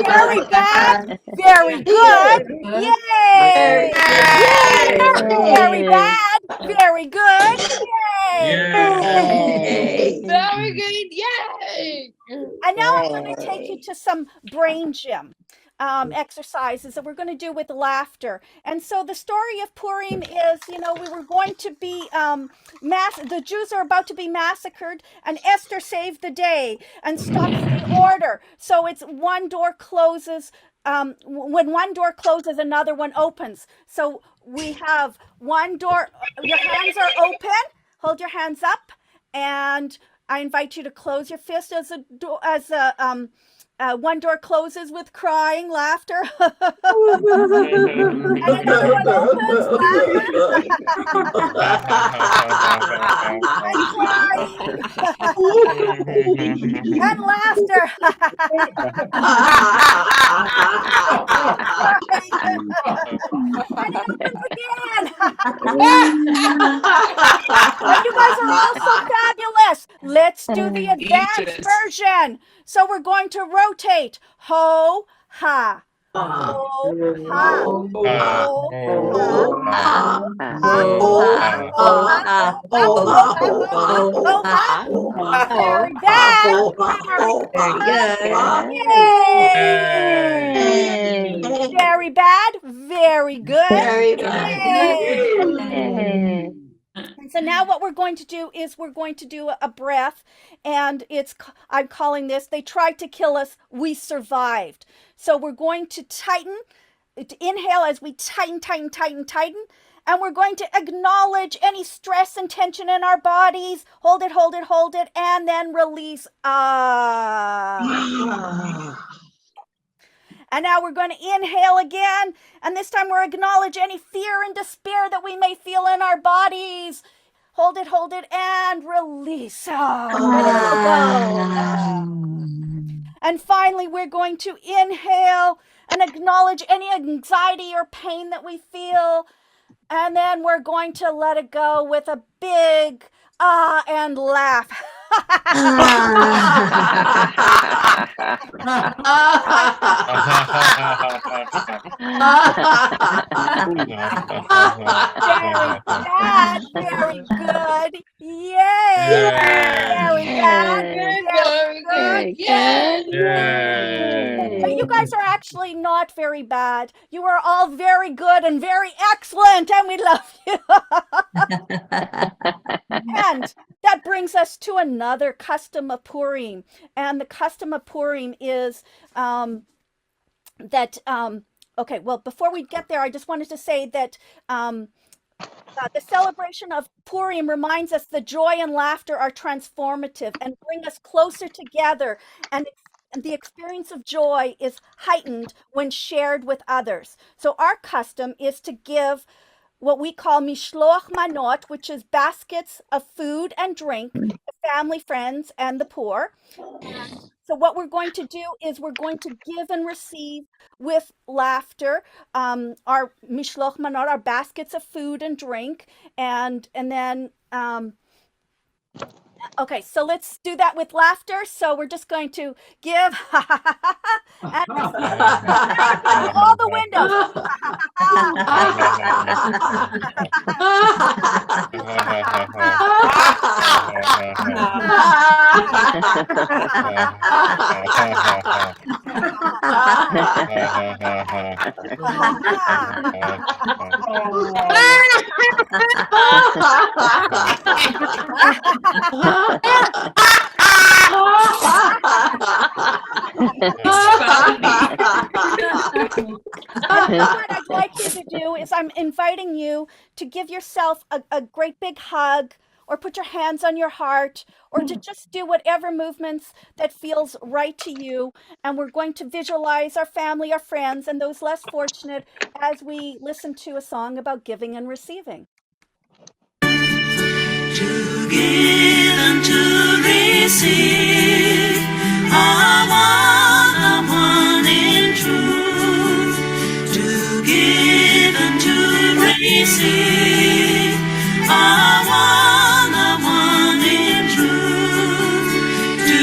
S4: Very bad. Very good. Yay! Very bad. Very good. Yay!
S7: Very good. Yay!
S4: And now I'm going to take you to some brain gym exercises that we're going to do with laughter. And so the story of Purim is, we were going to be the Jews are about to be massacred, and Esther saved the day and stops the order. So it's one door closes. When one door closes, another one opens. So we have one door. Your hands are open. Hold your hands up, and I invite you to close your fist as one door closes with crying, laughter, and another one opens, laughter, and crying, and laughter. And it opens again. And you guys are all so fabulous. Let's do the advanced version. So we're going to rotate. Ho, ha. Ho, ha. Ho, ha. Very bad. Very bad. Very good. Yay. And so now what we're going to do is we're going to do a breath, and I'm calling this, they tried to kill us, we survived. So we're going to inhale as we tighten, and we're going to acknowledge any stress and tension in our bodies. Hold it, and then release. And now we're going to inhale again, and this time we're acknowledge any fear and despair that we may feel in our bodies. Hold it, and release. And finally, we're going to inhale and acknowledge any anxiety or pain that we feel. And then we're going to let it go with a big and laugh. Very good. Yay! Very bad. Very good. But you guys are actually not very bad. You are all very good and very excellent, and we love you. And that brings us to another custom of Purim. And the custom of Purim is okay, well, before we get there, I just wanted to say that the celebration of Purim reminds us the joy and laughter are transformative and bring us closer together. And the experience of joy is heightened when shared with others. So our custom is to give what we call Mishloach Manot, which is baskets of food and drink to family, friends, and the poor. And so what we're going to do is we're going to give and receive with laughter our Mishloach Manot, our baskets of food and drink, and then okay, so let's do that with laughter. So we're just going to give and all the windows. What I'd like you to do is I'm inviting you to give yourself a great big hug, or put your hands on your heart, or to just do whatever movements that feels right to you. And we're going to visualize our family, our friends, and those less fortunate as we listen to a song about giving and receiving.
S5: To give and to receive are one in truth. To give and to receive are one in truth. To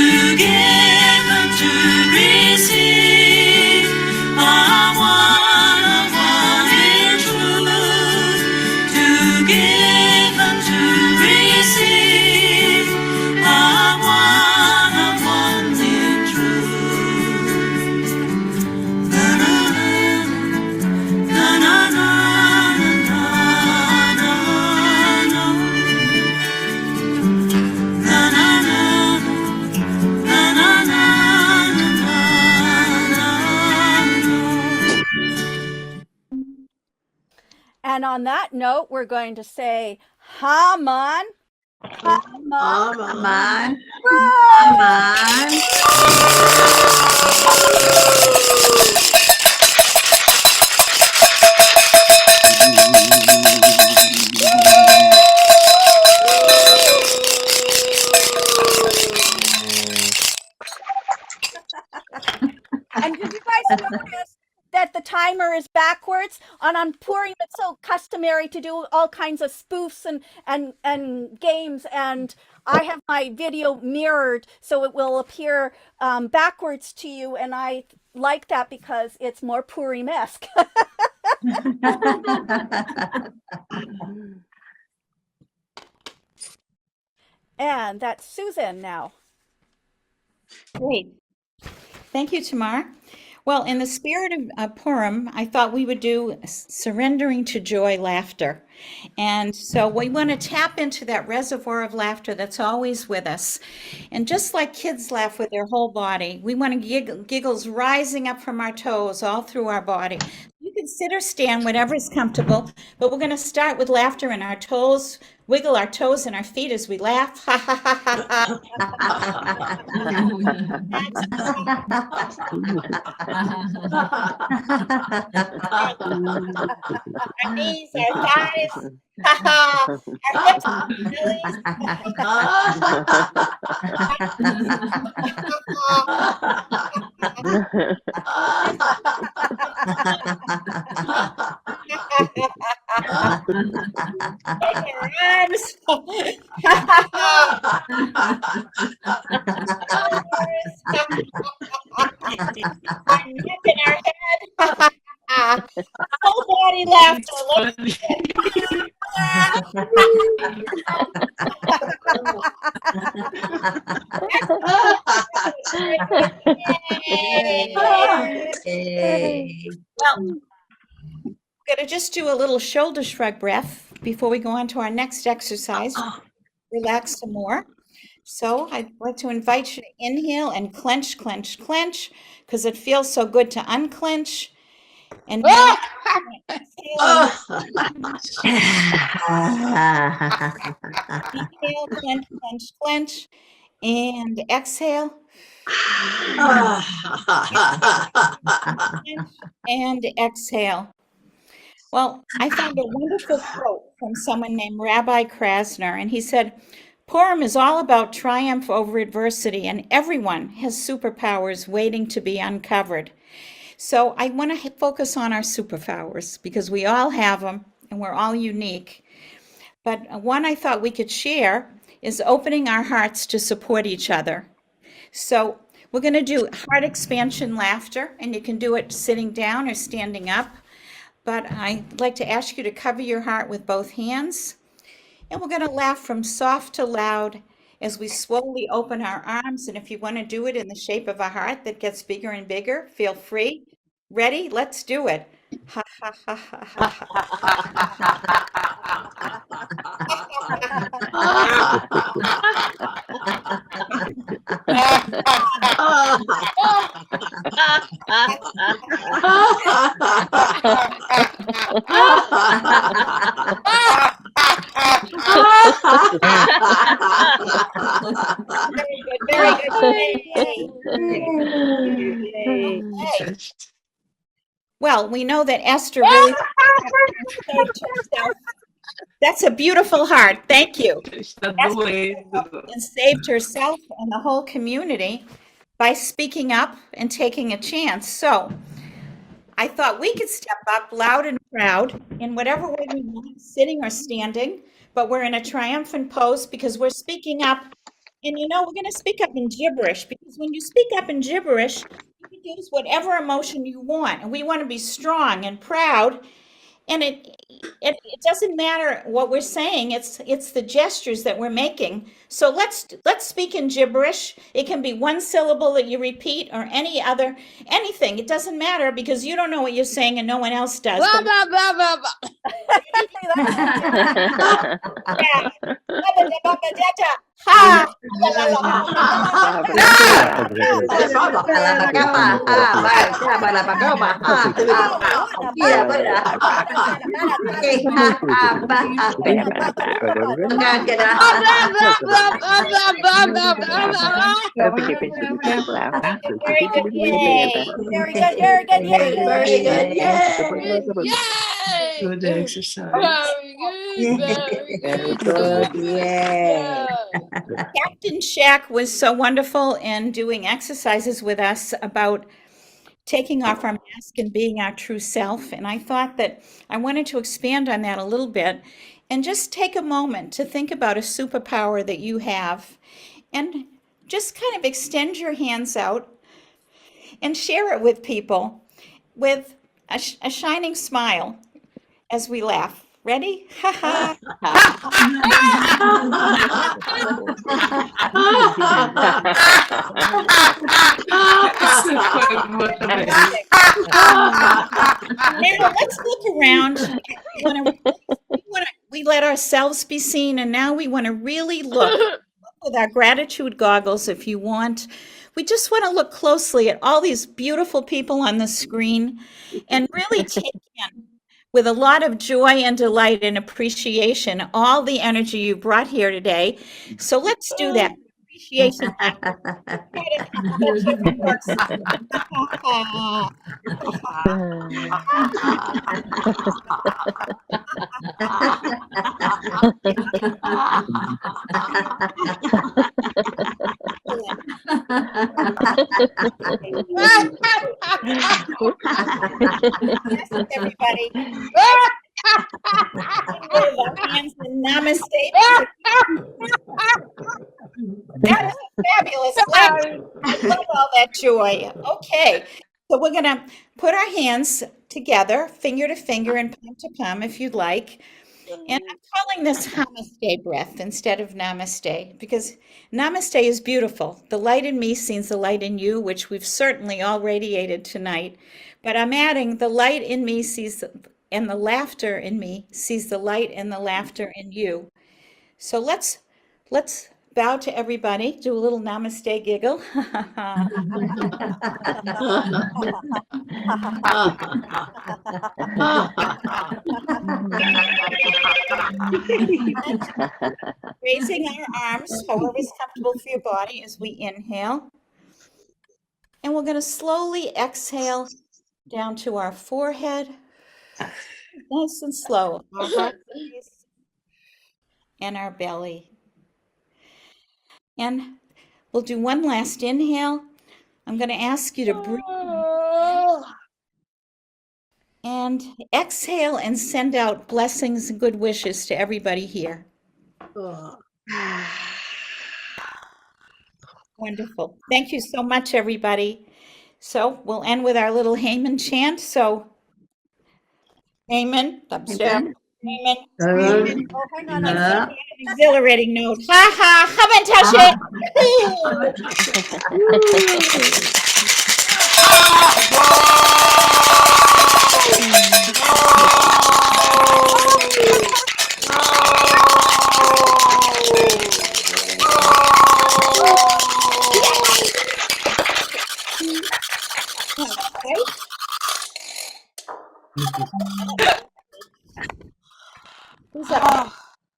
S4: And on that note, we're going to say, Haman.
S5: Haman.
S4: And did you guys notice that the timer is backwards? On Purim, it's so customary to do all kinds of spoofs and games, and I have my video mirrored so it will appear backwards to you, and I like that because it's more Purim-esque. And that's Susan now.
S14: Great. Thank you, Tamar. Well, in the spirit of Purim, I thought we would do surrendering to joy laughter. And so we want to tap into that reservoir of laughter that's always with us. And just like kids laugh with their whole body, we want giggles rising up from our toes all through our body. You can sit or stand, whatever is comfortable, but we're going to start with laughter in our toes, wiggle our toes and our feet as we laugh. Ha ha ha ha ha. Our knees, our thighs, ha ha, our hips, our bellies. Arms. Our neck and our head. Whole body laughter. Well, we're going to just do a little shoulder shrug breath before we go on to our next exercise. Relax some more. So I'd like to invite you to inhale and clench, clench, clench, because it feels so good to unclench. And now inhale, clench, clench, clench, and exhale. And exhale. Well, I found a wonderful quote from someone named Rabbi Krasner, and he said, Purim is all about triumph over adversity, and everyone has superpowers waiting to be uncovered. So I want to focus on our superpowers because we all have them and we're all unique. But one I thought we could share is opening our hearts to support each other. So we're going to do heart expansion laughter, and you can do it sitting down or standing up. But I'd like to ask you to cover your heart with both hands. And we're going to laugh from soft to loud as we slowly open our arms. And if you want to do it in the shape of a heart that gets bigger and bigger, feel free. Ready? Let's do it. Ha ha ha ha ha Very good. Well, we know that Esther really saved herself. That's a beautiful heart. Thank you. And saved herself and the whole community by speaking up and taking a chance. So I thought we could step up loud and proud in whatever way we want, sitting or standing, but we're in a triumphant pose because we're speaking up. And we're going to speak up in gibberish, because when you speak up in gibberish, you can use whatever emotion you want. And we want to be strong and proud. And it doesn't matter what we're saying. It's the gestures that we're making. So let's speak in gibberish. It can be one syllable that you repeat or anything. It doesn't matter because you don't know what you're saying and no one else does.
S7: Blah, blah, blah, blah, blah.
S4: Very good, very good. Yay!
S14: Very good.
S7: Yay!
S9: Good exercise.
S7: Very good. Very
S14: Very
S7: good.
S14: good.
S7: Very
S14: Yay.
S7: good.
S14: Captain Shack was so wonderful in doing exercises with us about taking off our mask and being our true self. And I thought that I wanted to expand on that a little bit and just take a moment to think about a superpower that you have and just kind of extend your hands out and share it with people with a shining smile as we laugh. Ready? Ha ha. Now let's look around. We let ourselves be seen, and now we want to really look with our gratitude goggles if you want. We just want to look closely at all these beautiful people on the screen and really take in with a lot of joy and delight and appreciation all the energy you brought here today. So let's do that. Appreciation. Everybody. With our hands in namaste. That is a fabulous clap. I love all that joy. Okay, so we're gonna put our hands together, finger to finger and palm to palm if you'd like. And I'm calling this Namaste breath instead of Namaste because Namaste is beautiful. The light in me sees the light in you, which we've certainly all radiated tonight. But I'm adding the light in me sees and the laughter in me sees the light and the laughter in you. So let's bow to everybody, do a little namaste giggle. Raising our arms, however is comfortable for your body as we inhale. And we're going to slowly exhale down to our forehead. Nice and slow. Our heart space and our belly. And we'll do one last inhale. I'm going to ask you to breathe and exhale and send out blessings and good wishes to everybody here. Wonderful. Thank you so much, everybody. So we'll end with our little Haman chant. So, Haman, upstairs. Haman.
S4: Oh, hang on.
S14: An exhilarating note. Ha ha, come and touch it. Who's up?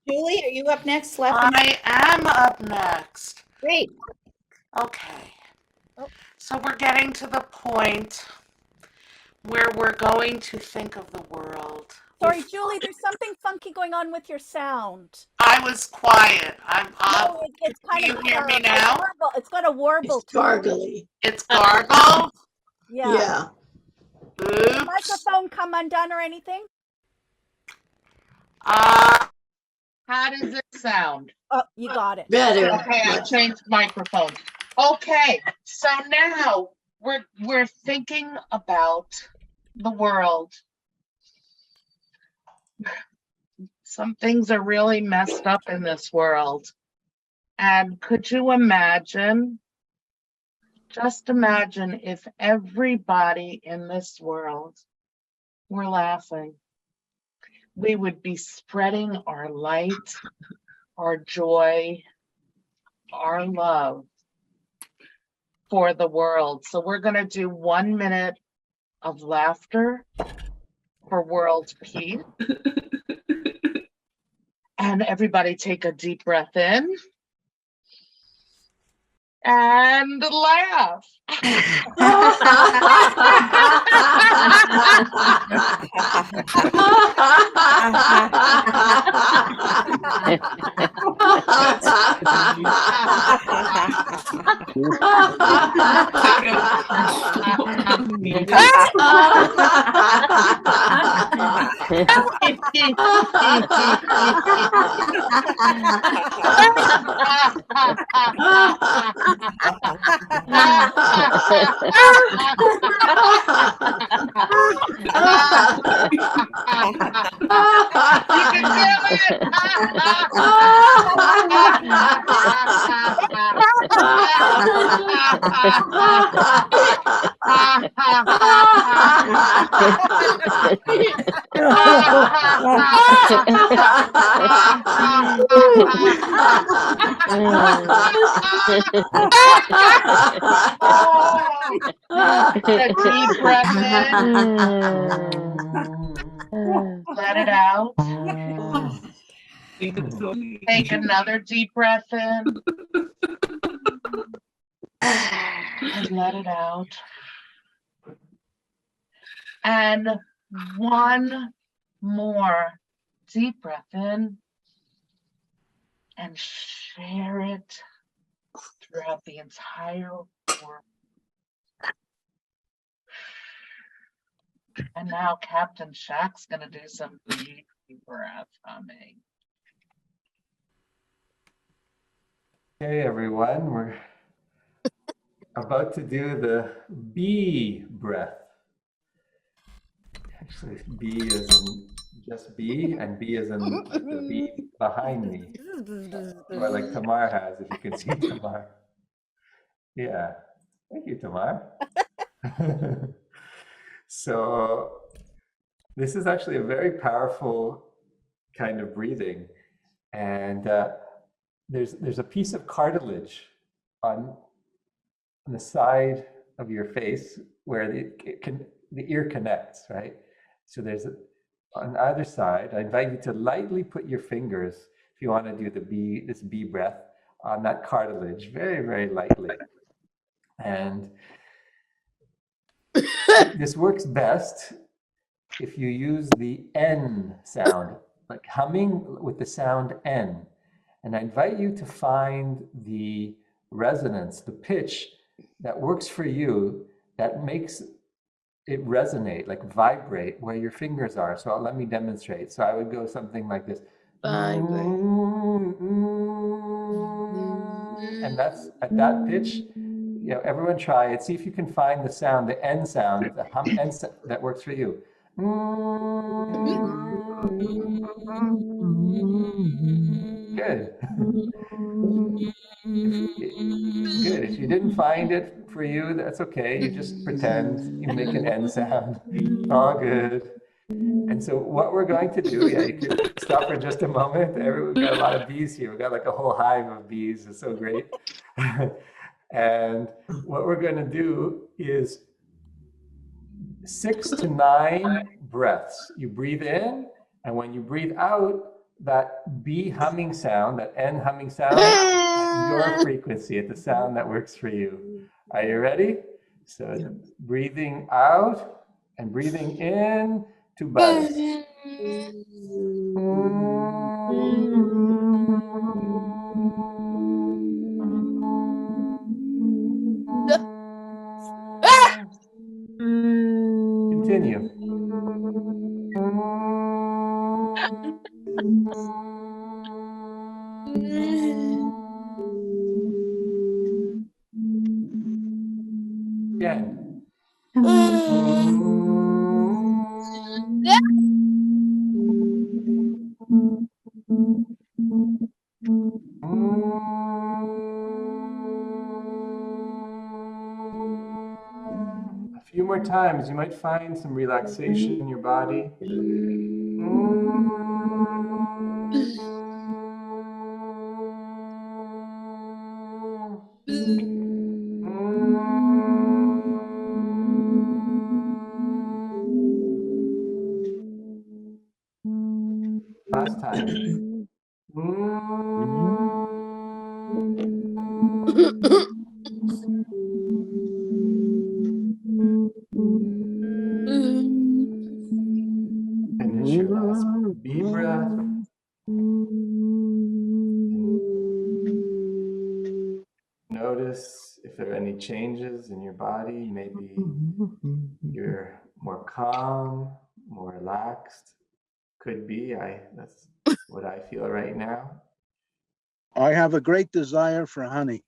S14: Julie, are you up next?
S11: I am up next.
S14: Great.
S11: Okay. So we're getting to the point where we're going to think of the world.
S4: Sorry, Julie, there's something funky going on with your sound.
S11: I was quiet. I'm up.
S4: No, it's kind
S11: Can
S4: of
S11: you hear me now?
S4: Warble. It's got a warble
S9: It's
S4: to it.
S9: gargly.
S11: It's gargled?
S4: Yeah. Did the
S11: Oops.
S4: microphone come undone or anything?
S11: How
S7: does it sound?
S4: Oh, you got it.
S9: Better.
S7: Okay, I changed microphones. Okay, so now we're thinking about the world. Some things are really messed up in this world. And could you imagine, just imagine if everybody in this world were laughing. we would be spreading our light, our joy, our love for the world. So we're going to do 1 minute of laughter for world peace. And everybody take a deep breath in and laugh. You can do A deep breath in. Let it out. Take another deep breath in. And let it out. And one more deep breath in. And share it throughout the entire world. And now Captain Shack's gonna do some deep breath humming.
S10: Okay, everyone, we're about to do the bee breath. Actually, bee as in just bee, and bee as in like the bee behind me. Or like Tamar has, if you can see Tamar. Yeah, thank you, Tamar. So this is actually a very powerful kind of breathing. And there's a piece of cartilage on the side of your face where the ear connects, right? So there's on either side. I invite you to lightly put your fingers, if you want to do this bee breath, on that cartilage, very, very lightly. And this works best if you use the N sound, like humming with the sound N. And I invite you to find the resonance, the pitch that works for you, that makes it resonate, like vibrate where your fingers are. So let me demonstrate. So I would go something like this. And that's at that pitch. You know, everyone try it. See if you can find the sound, the N sound, the hum N that works for you. Good. Good. If you didn't find it for you, that's okay. You just pretend you make an N sound. All good. And so what we're going to do, yeah, you could stop for just a moment. We've got a lot of bees here. We've got like a whole hive of bees. It's so great. And what we're going to do is 6 to 9 breaths. You breathe in, and when you breathe out, that B humming sound, that N humming sound, at your frequency, at the sound that works for you. Are you ready? So breathing out and breathing in to buzz. Continue. Again. A few more times, you might find some relaxation in your body. Last time. Finish your last deep breath. Notice if there are any changes in your body. Maybe you're more calm, more relaxed. Could be. That's what I feel right now.
S12: I have a great desire for honey.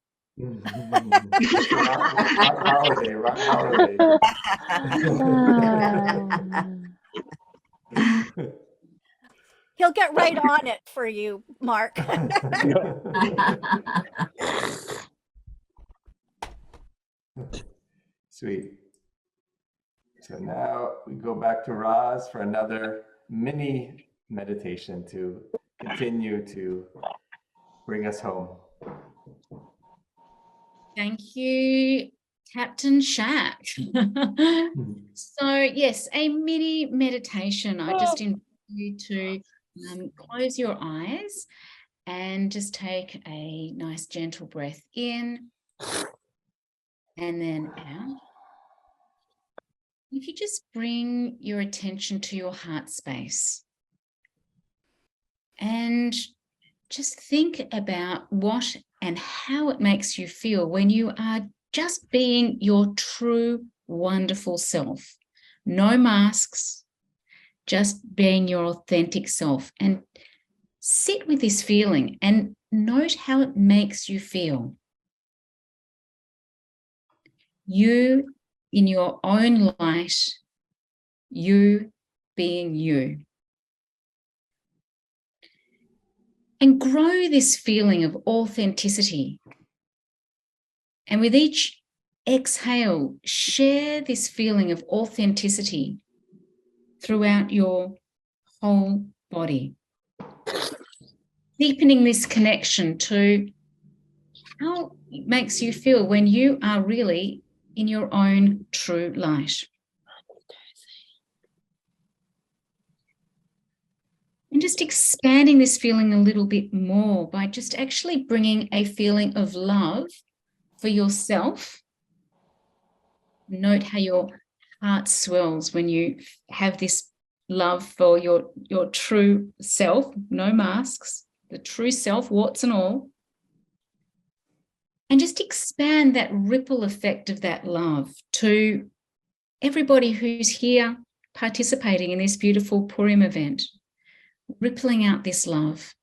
S10: Holiday, holiday.
S4: He'll get right on it for you, Mark.
S10: Sweet. So now we go back to Roz for another mini meditation to continue to bring us home.
S13: Thank you, Captain Shack. So yes, a mini meditation. I just invite you to close your eyes and just take a nice gentle breath in and then out. If you just bring your attention to your heart space and just think about what and how it makes you feel when you are just being your true, wonderful self. No masks, just being your authentic self. And sit with this feeling and note how it makes you feel. You in your own light, you being you. And grow this feeling of authenticity. And with each exhale, share this feeling of authenticity throughout your whole body. Deepening this connection to how it makes you feel when you are really in your own true light. And just expanding this feeling a little bit more by just actually bringing a feeling of love for yourself. Note how your heart swells when you have this love for your true self, no masks, the true self, warts and all. And just expand that ripple effect of that love to everybody who's here participating in this beautiful Purim event, rippling out this love.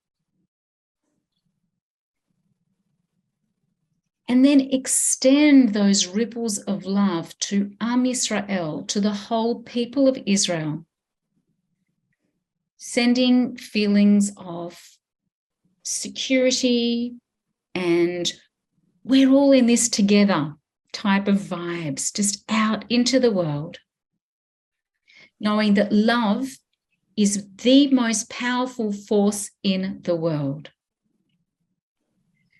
S13: And then extend those ripples of love to Am Yisrael, to the whole people of Israel, sending feelings of security and we're all in this together type of vibes just out into the world, knowing that love is the most powerful force in the world.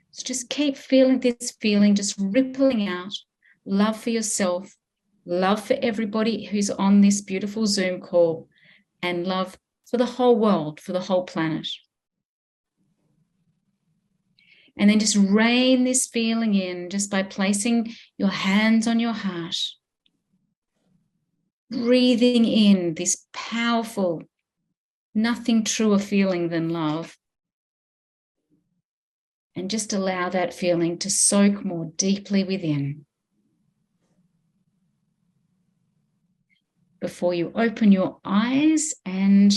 S13: So just keep feeling this feeling, just rippling out, love for yourself, love for everybody who's on this beautiful Zoom call, and love for the whole world, for the whole planet. And then just rain this feeling in just by placing your hands on your heart, breathing in this powerful, nothing truer feeling than love. And just allow that feeling to soak more deeply within before you open your eyes and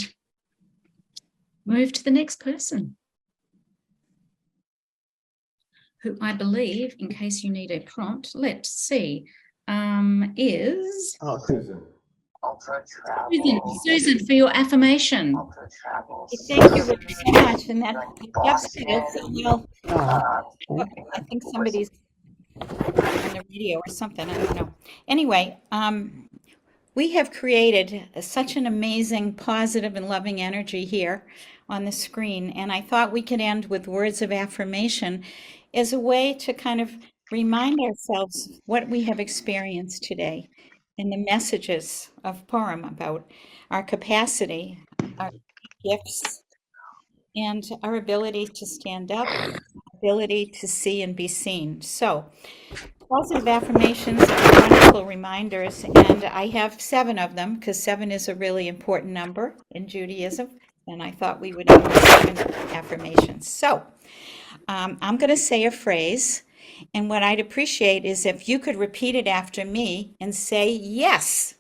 S13: move to the next person, who I believe, in case you need a prompt, let's see, is
S10: Susan.
S13: Susan, for your affirmation.
S14: Thank you so much. And that dovetails so well. I think somebody's on the radio or something. I don't know. Anyway, we have created such an amazing, positive, and loving energy here on the screen. And I thought we could end with words of affirmation as a way to kind of remind ourselves what we have experienced today and the messages of Purim about our capacity, our gifts, and our ability to stand up, ability to see and be seen. So, positive affirmations are wonderful reminders, and I have 7 of them because 7 is a really important number in Judaism, and I thought we would end with 7 affirmations. So, I'm going to say a phrase, and what I'd appreciate is if you could repeat it after me and say yes,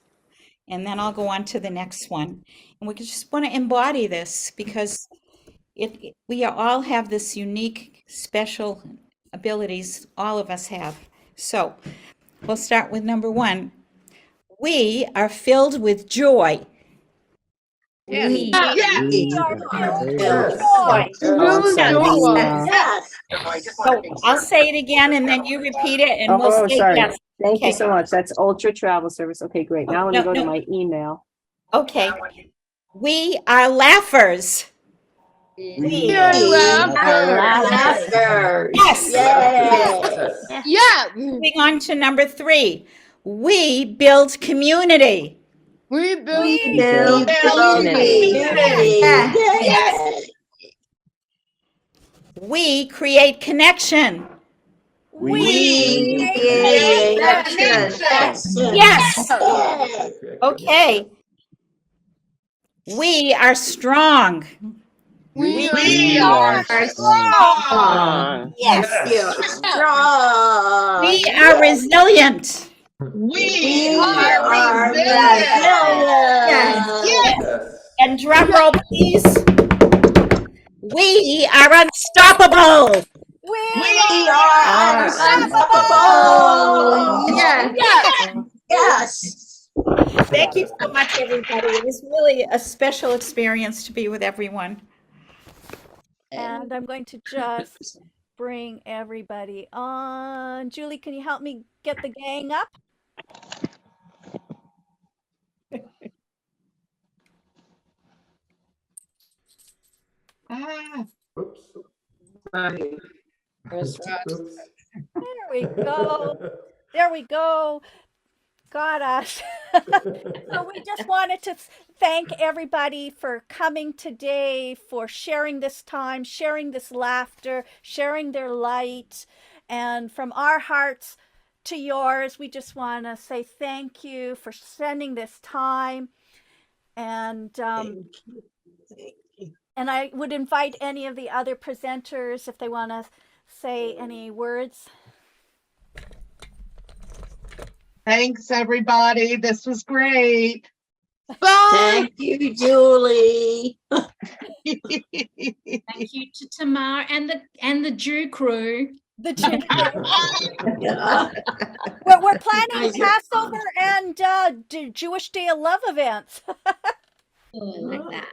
S14: and then I'll go on to the next one. And we just want to embody this because we all have this unique, special abilities, all of us have. So we'll start with number 1. We are filled with joy.
S13: Yes.
S14: We
S4: are filled with
S14: joy.
S15: Yes.
S14: So I'll say it again and then you repeat it and we'll say
S15: sorry.
S14: yes.
S15: Thank
S14: Okay.
S15: you so much. That's Ultra Travel Service. Okay, great. Now let me
S14: No,
S15: go to
S14: no.
S15: my email.
S14: Okay. We are laughers.
S15: We
S14: are
S15: laughers.
S14: Yes.
S15: Yes.
S14: Yeah. Moving on to number 3. We build community.
S15: We build
S14: community.
S15: Yes.
S14: We create connection.
S15: We create connection.
S14: Yes. Okay. We are strong.
S15: We are strong.
S14: Yes.
S15: Strong.
S14: We are resilient.
S15: We are resilient.
S14: Yes. And drum roll, please. We are unstoppable.
S15: We are unstoppable. Yes.
S14: Thank you so much, everybody. It was really a special experience to be with everyone.
S4: And I'm going to just bring everybody on. Julie, can you help me get the gang up?
S10: Oops.
S4: There we go. There we go. Got us. So we just wanted to thank everybody for coming today, for sharing this time, sharing this laughter, sharing their light. And from our hearts to yours, we just want to say thank you for spending this time. And and I would invite any of the other presenters if they want to say any words.
S7: Thanks, everybody. This was great.
S15: Thank you, Julie.
S13: Thank you to Tamar and the Jew crew.
S4: The Jew crew. We're planning Passover and Jewish Day of Love events.
S13: Like that.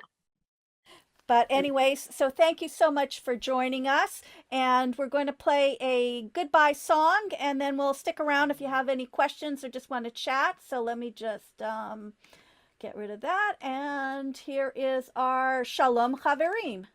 S4: But anyways, so thank you so much for joining us. And we're going to play a goodbye song, and then we'll stick around if you have any questions or just want to chat. So let me just get rid of that. And here is our Shalom Chaverim.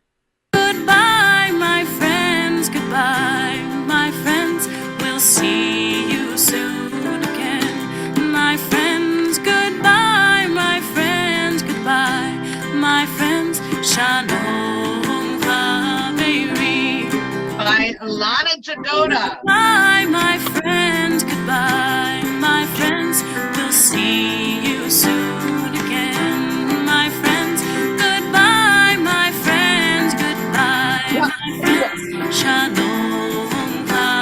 S3: Goodbye, my friends. Goodbye, my friends. We'll see you soon again. My friends, goodbye, my friends. Goodbye, my friends. Shalom Chaverim.
S7: By Alana Jagoda.
S3: Goodbye, my friends. Goodbye, my friends. We'll see you soon again. My friends, goodbye, my friends. Goodbye, my friends. Shalom Chaverim.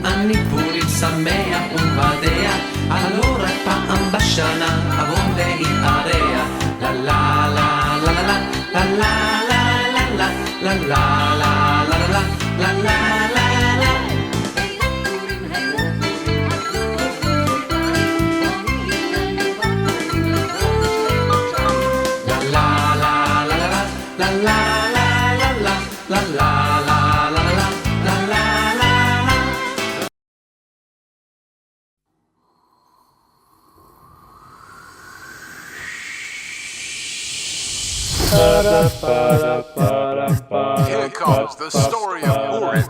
S5: אני פורים שמח ומבדע, הלא רק פעם בשנה אבוא להתארח. לה לה לה לה לה לה לה לה לה לה לה לה לה לה לה לה. La la la la la la la la.
S16: Here comes the story of Purim,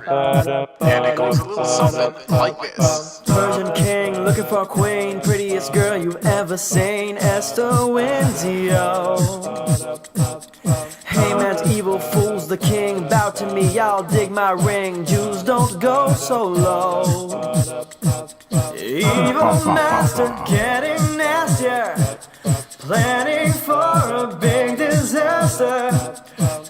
S16: and it goes a little something like this.
S17: Persian king looking for a queen, prettiest girl you've ever seen, Esther wins, yo. Haman's evil fools the king, bow to me, I'll dig my ring. Jews don't go so low. Evil master getting nastier, planning for a big disaster.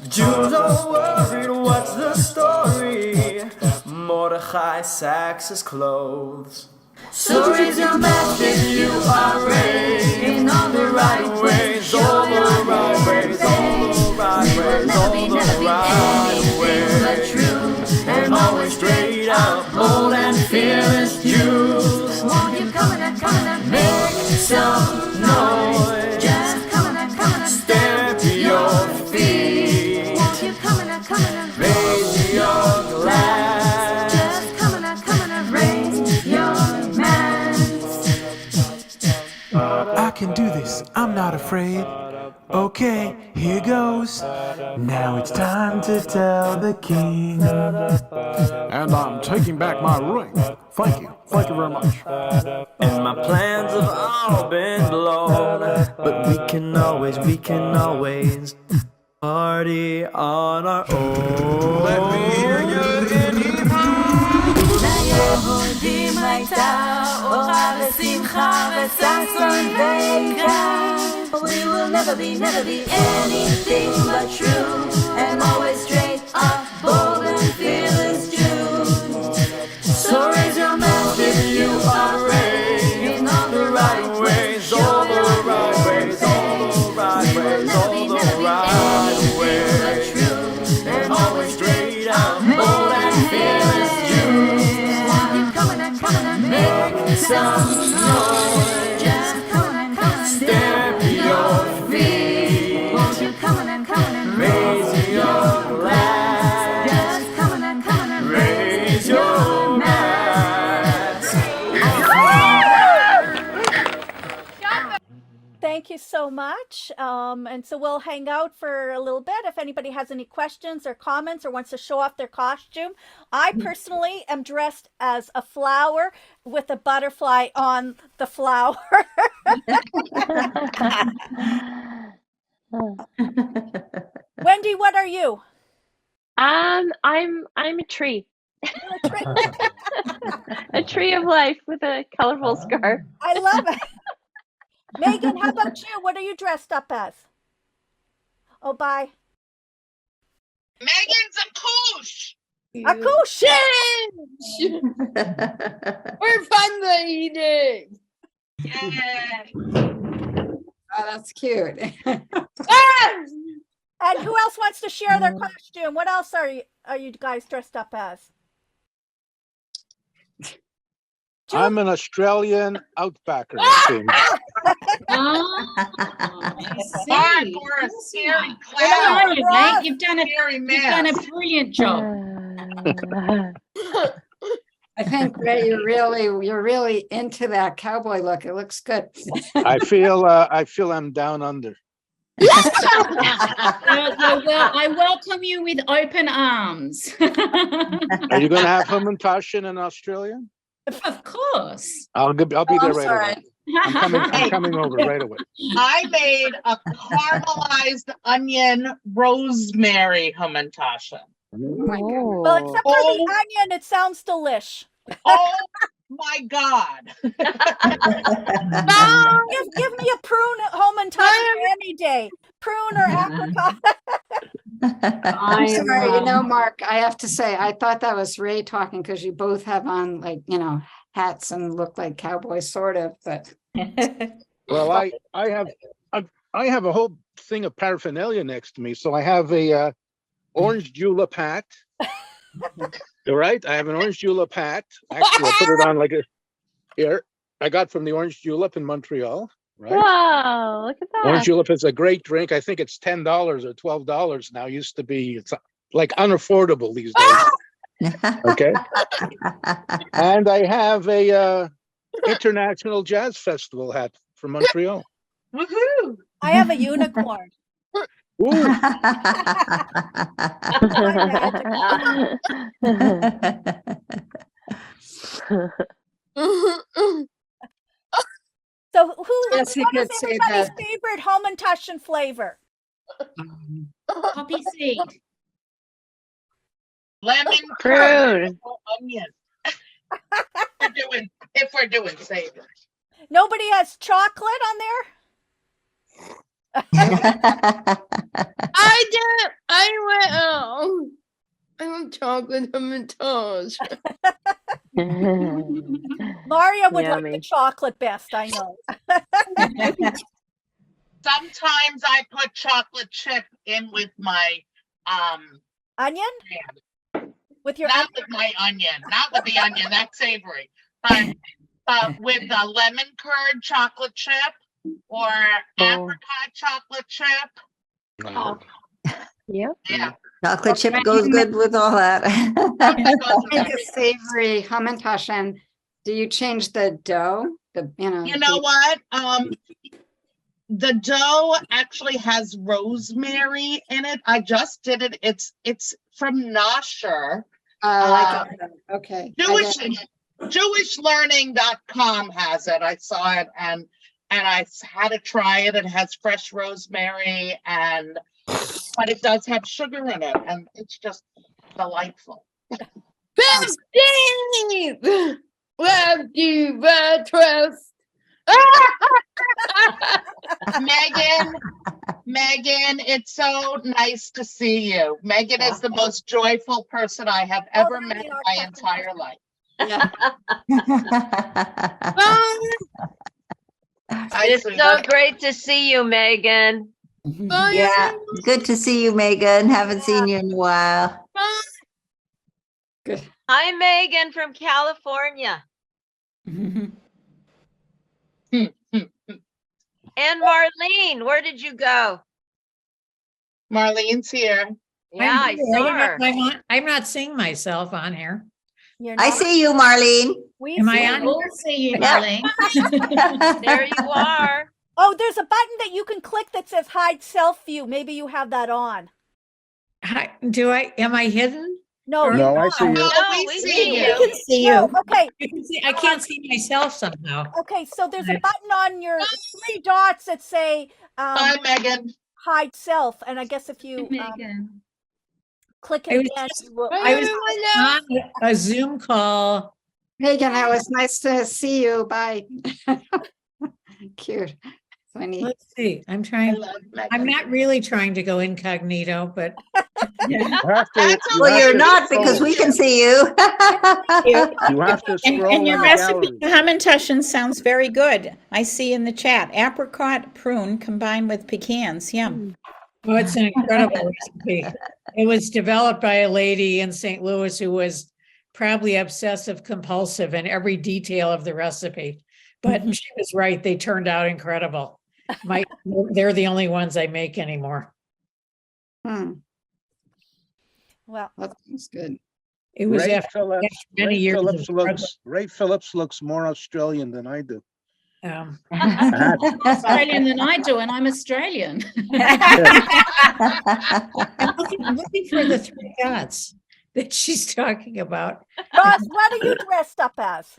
S17: Jews are worried, what's the story? Mordecai sacks his clothes. So raise your mask if you are raised in all the right ways, all the right ways, all the right ways, all the right ways, but true and always straight up, bold and fearless Jews. Won't you come and make some noise? Just come and stamp your feet. Won't you come and raise your glass? Just come and raise your
S3: I can do this, I'm not afraid. Okay, here goes. Now it's time to tell the king.
S18: And I'm taking back my ring. Thank you very much.
S17: And my plans have all been blown, but we can always party on our own.
S3: Let me hear you in Hebrew.
S5: We will never be anything but true and always straight up, bold and fearless Jews. So raise your mask if you are raised in all the right ways, all the right ways, all the right ways, all the right ways, but true and always straight up, bold and fearless Jews. Won't you come and make some noise? Just come and stamp your feet. Won't you come and raise your glass? Just come and raise your mask.
S4: Thank you so much. And so we'll hang out for a little bit. If anybody has any questions or comments or wants to show off their costume. I personally am dressed as a flower with a butterfly on the flower. Wendy, what are you?
S8: I'm a tree. A tree of life with a colorful scarf.
S4: I love it. Megan, how about you? What are you dressed up as? Oh, bye.
S11: Megan's a koosh.
S4: A koosh.
S19: We're fun eating.
S20: Oh, that's cute.
S4: And who else wants to share their costume? What else are you guys dressed up as?
S12: I'm an Australian outbacker, I think.
S7: Hard for a scary
S13: Well,
S7: clown.
S13: mate, you've done a brilliant job.
S20: I think Ray, you're really into that cowboy look. It looks good.
S12: I feel I'm down under.
S13: Well, I welcome you with open arms.
S12: Are you going to have Hamantashen in Australia?
S13: Of course.
S12: I'll be there right away. I'm coming over right away.
S11: I made a caramelized onion rosemary hamantashen.
S4: Well, except for the onion, it sounds delish.
S11: Oh my God.
S4: Give me a prune hamantashen any day. Prune or apricot.
S20: I'm sorry, Mark, I have to say, I thought that was Ray talking because you both have on hats and look like cowboys, sort of, but.
S12: Well, I have a whole thing of paraphernalia next to me. So I have a orange julep hat. All right, I have an orange julep hat. Actually, I put it on here. I got from the Orange Julep in Montreal. Right?
S8: Wow, look at that.
S12: Orange julep is a great drink. I think it's $10 or $12 now. Used to be, it's like unaffordable these days. Okay. And I have a International Jazz Festival hat from Montreal.
S11: Woohoo!
S4: I have a unicorn.
S12: Ooh.
S4: So who
S20: Yes, you
S4: what is
S20: could say
S4: everybody's
S20: that.
S4: favorite Hamantaschen flavor?
S13: Poppy seed.
S11: Lemon
S8: Prune.
S11: curd or onion. If we're doing savory.
S4: Nobody has chocolate on there?
S19: I did. I went out. I want chocolate Hamantash.
S4: Maria would like the
S8: Yummy.
S4: chocolate best, I know.
S11: Sometimes I put chocolate chip in with my
S4: onion? With your
S11: not with my onion, not with the onion, that's savory. But with the lemon curd chocolate chip or apricot chocolate chip.
S8: Yep.
S11: Yeah.
S2: Chocolate chip goes good with all that.
S20: Make a savory Hamantaschen. Do you change the dough?
S11: You know what? The dough actually has rosemary in it. I just did it. It's from Nosher.
S20: Okay.
S11: Jewishlearning.com has it. I saw it and I had to try it. It has fresh rosemary but it does have sugar in it and it's just delightful.
S19: 15! Love you, trust.
S11: Megan, it's so nice to see you. Megan is the most joyful person I have ever met in my entire life.
S15: It's so great to see you, Megan.
S2: Yeah, good to see you, Megan. Haven't seen you in a while.
S20: Good.
S15: Hi, Megan from California. And Marlene, where did you go?
S11: Marlene's here.
S15: Yeah, I saw her.
S21: I'm not seeing myself on here.
S2: I see you, Marlene.
S21: Am I on?
S13: We'll see you, Marlene.
S15: There you are.
S4: Oh, there's a button that you can click that says hide self view. Maybe you have that on.
S21: Am I hidden?
S4: No,
S12: No, I see you.
S11: No, we see you.
S14: We can see you.
S4: Okay.
S21: I can't see myself somehow.
S4: Okay, so there's a button on your 3 dots that say
S11: Bye, Megan.
S4: hide self. And I guess if you click it again,
S21: I was on a Zoom call.
S20: Megan, it was nice to see you. Bye. Cute. Funny.
S21: Let's see. I'm not really trying to go incognito, but
S2: Well, you're not because we can see you.
S12: You have to scroll
S14: And your
S12: in the
S14: recipe
S12: gallery.
S14: for Hamantaschen sounds very good. I see in the chat, apricot prune combined with pecans. Yum.
S21: Oh, it's an incredible recipe. It was developed by a lady in St. Louis who was probably obsessive compulsive in every detail of the recipe. But she was right. They turned out incredible. They're the only ones I make anymore.
S4: Well,
S20: that's good.
S21: It was
S12: Ray
S21: after many years of struggle.
S12: Ray Phillips looks more Australian than I do.
S13: Australian than I do, and I'm Australian.
S21: I'm looking for the 3 dots that she's talking about.
S4: Ross, what are you dressed up as?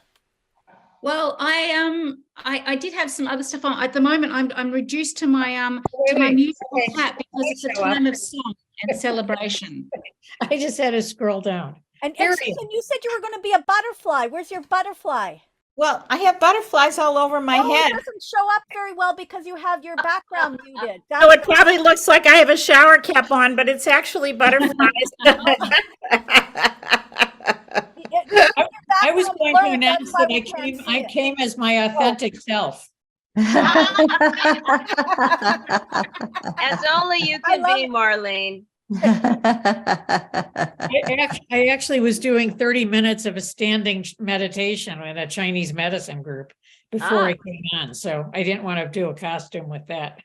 S13: Well, I did have some other stuff on. At the moment, I'm reduced to my
S21: wait.
S13: musical hat because it's a time of song and celebration.
S21: I just had to scroll down.
S4: And Susan, you said you were going to be a butterfly. Where's your butterfly?
S14: Well, I have butterflies all over my head.
S4: It doesn't show up very well because you have your background muted.
S14: So it probably looks like I have a shower cap on, but it's actually butterflies.
S21: I was going to announce that I came as my authentic self.
S15: As only you can be, Marlene.
S21: I actually was doing 30 minutes of a standing meditation in a Chinese medicine group before I came on. So I didn't want to do a costume with that.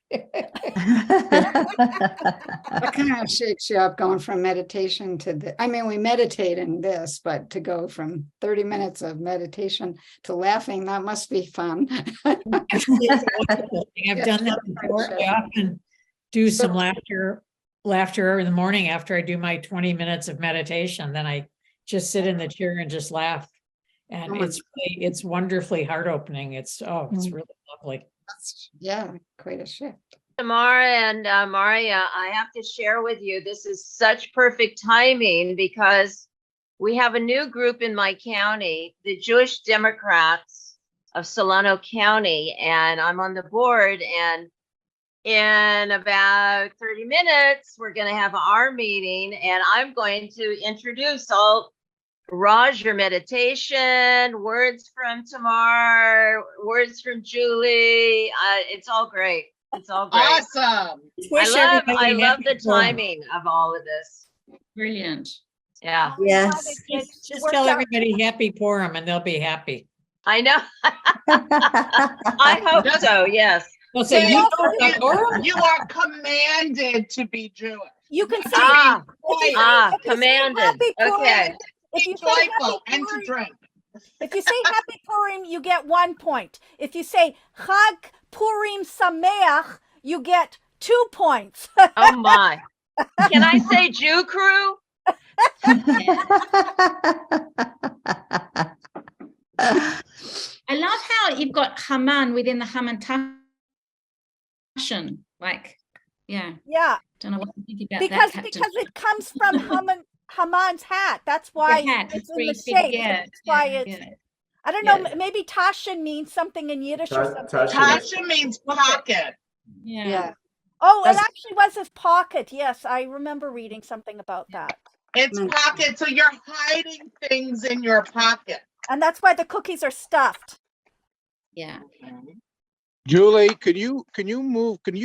S20: What kind of shakes you up going from meditation to we meditate in this, but to go from 30 minutes of meditation to laughing, that must be fun.
S21: I've done that before. I often do some laughter laughter in the morning after I do my 20 minutes of meditation. Then I just sit in the chair and just laugh. And it's wonderfully heart opening. It's really lovely.
S20: Yeah, quite a shift.
S15: Tamara and Maria, I have to share with you, this is such perfect timing because we have a new group in my county, the Jewish Democrats of Solano County, and I'm on the board. And in about 30 minutes, we're going to have our meeting, and I'm going to introduce all Raj, your meditation, words from Tamar, words from Julie. It's all great. It's all great.
S11: Awesome.
S15: I love the timing of all of this.
S13: Brilliant.
S15: Yeah.
S21: Yes. Just tell everybody happy Purim and they'll be happy.
S15: I know. I hope so. Yes.
S21: Well, so you
S11: are commanded to be Jewish.
S4: You can say
S15: commanded. Okay.
S11: Be joyful and to drink.
S4: If you say Happy Purim, you get 1 point. If you say Chag Purim Sameach, you get 2 points.
S15: Oh my. Can I say Jew crew?
S13: I love how you've got Haman within the Hamantashen. Like, yeah. Don't know what to think about
S4: because
S13: that.
S4: Because it comes from Haman's hat. That's why it's in the shape. That's why it's. I don't know. Maybe Tashin means something in Yiddish or something.
S11: Tashin means pocket.
S13: Yeah.
S4: Oh, it actually was his pocket. Yes, I remember reading something about that.
S11: It's pocket, so you're hiding things in your pocket.
S4: And that's why the cookies are stuffed.
S13: Yeah.
S12: Julie, can you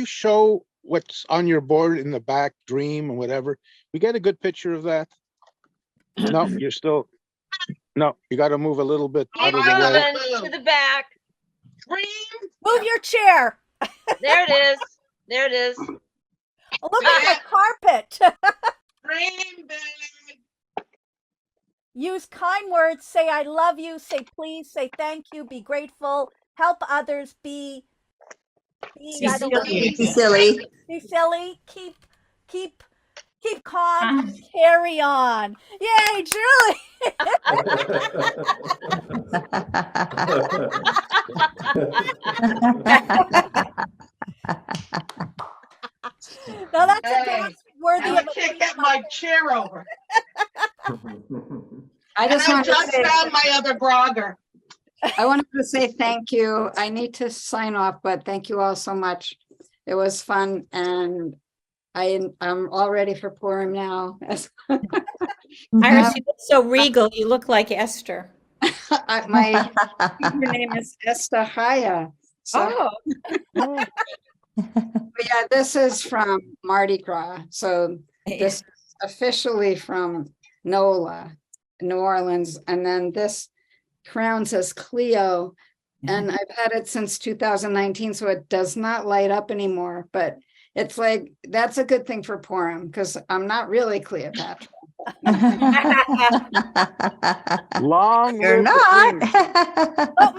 S12: show what's on your board in the back, dream and whatever? We get a good picture of that? No, you got to move a little bit out of the way.
S15: To the back.
S4: Move your chair.
S15: There it is. There it is.
S4: Oh, look at the carpet.
S11: Dream bag.
S4: Use kind words. Say I love you. Say please. Say thank you. Be grateful. Help others. Be
S21: silly.
S4: Be silly. Keep calm and carry on. Yay, Julie! Now that's a dance worthy of a
S11: can't get my chair over.
S20: I just want to say,
S11: found my other grogger.
S20: I wanted to say thank you. I need to sign off, but thank you all so much. It was fun, and I'm all ready for Purim now.
S14: Iris, you look so regal. You look like Esther.
S20: My name is Esther Haya. So, but yeah, this is from Mardi Gras. So this is officially from NOLA, New Orleans, and then this crown says Cleo, and I've had it since 2019, so it does not light up anymore, but it's like, that's a good thing for Purim, because I'm not really Cleopatra.
S21: You're not.
S4: But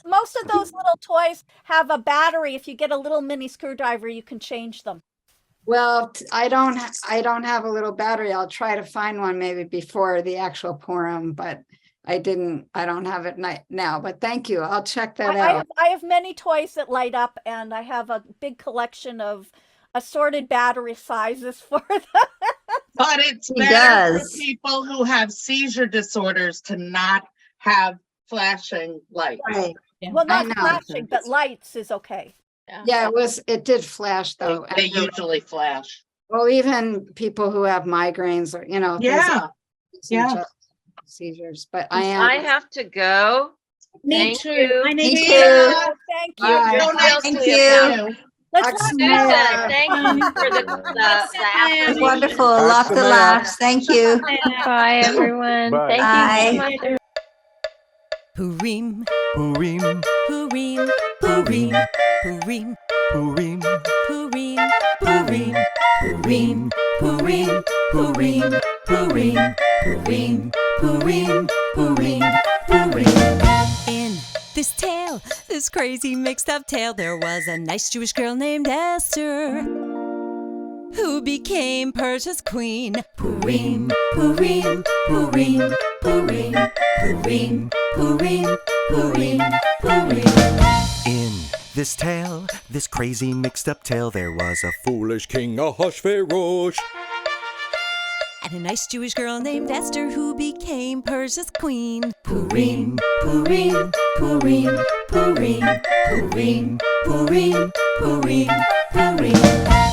S4: most of those little toys have a battery. If you get a little mini screwdriver, you can change them.
S20: Well, I don't have a little battery. I'll try to find one maybe before the actual Purim, but I don't have it now, but thank you. I'll check that out.
S4: I have many toys that light up, and I have a big collection of assorted battery sizes for them.
S11: But it's better for people who have seizure disorders to not have flashing lights.
S20: Right.
S4: Well, not flashing, but lights is okay.
S20: Yeah, it did flash though.
S11: They usually flash.
S20: Well, even people who have migraines or, seizures, but
S15: I have to go.
S14: Me too.
S4: Thank you.
S15: Thank you.
S4: Let's
S15: Susan, thank you for the
S21: Wonderful. Lots of laughs. Thank you.
S8: Bye, everyone.
S21: Bye.
S8: Thank you so much.
S2: Purim, Purim, Purim, Purim, Purim, Purim, Purim, Purim, Purim, Purim, Purim, Purim, Purim, Purim, Purim, Purim. In this tale, this crazy mixed up tale, there was a nice Jewish girl named Esther.
S1: who became Persia's queen. Purim, Purim, Purim, Purim, Purim, Purim, Purim, Purim.
S22: In this tale, this crazy mixed-up tale, there was a foolish king, Ahasuerus.
S1: And a nice Jewish girl named Esther who became Persia's queen. Purim, Purim, Purim, Purim, Purim, Purim, Purim, Purim.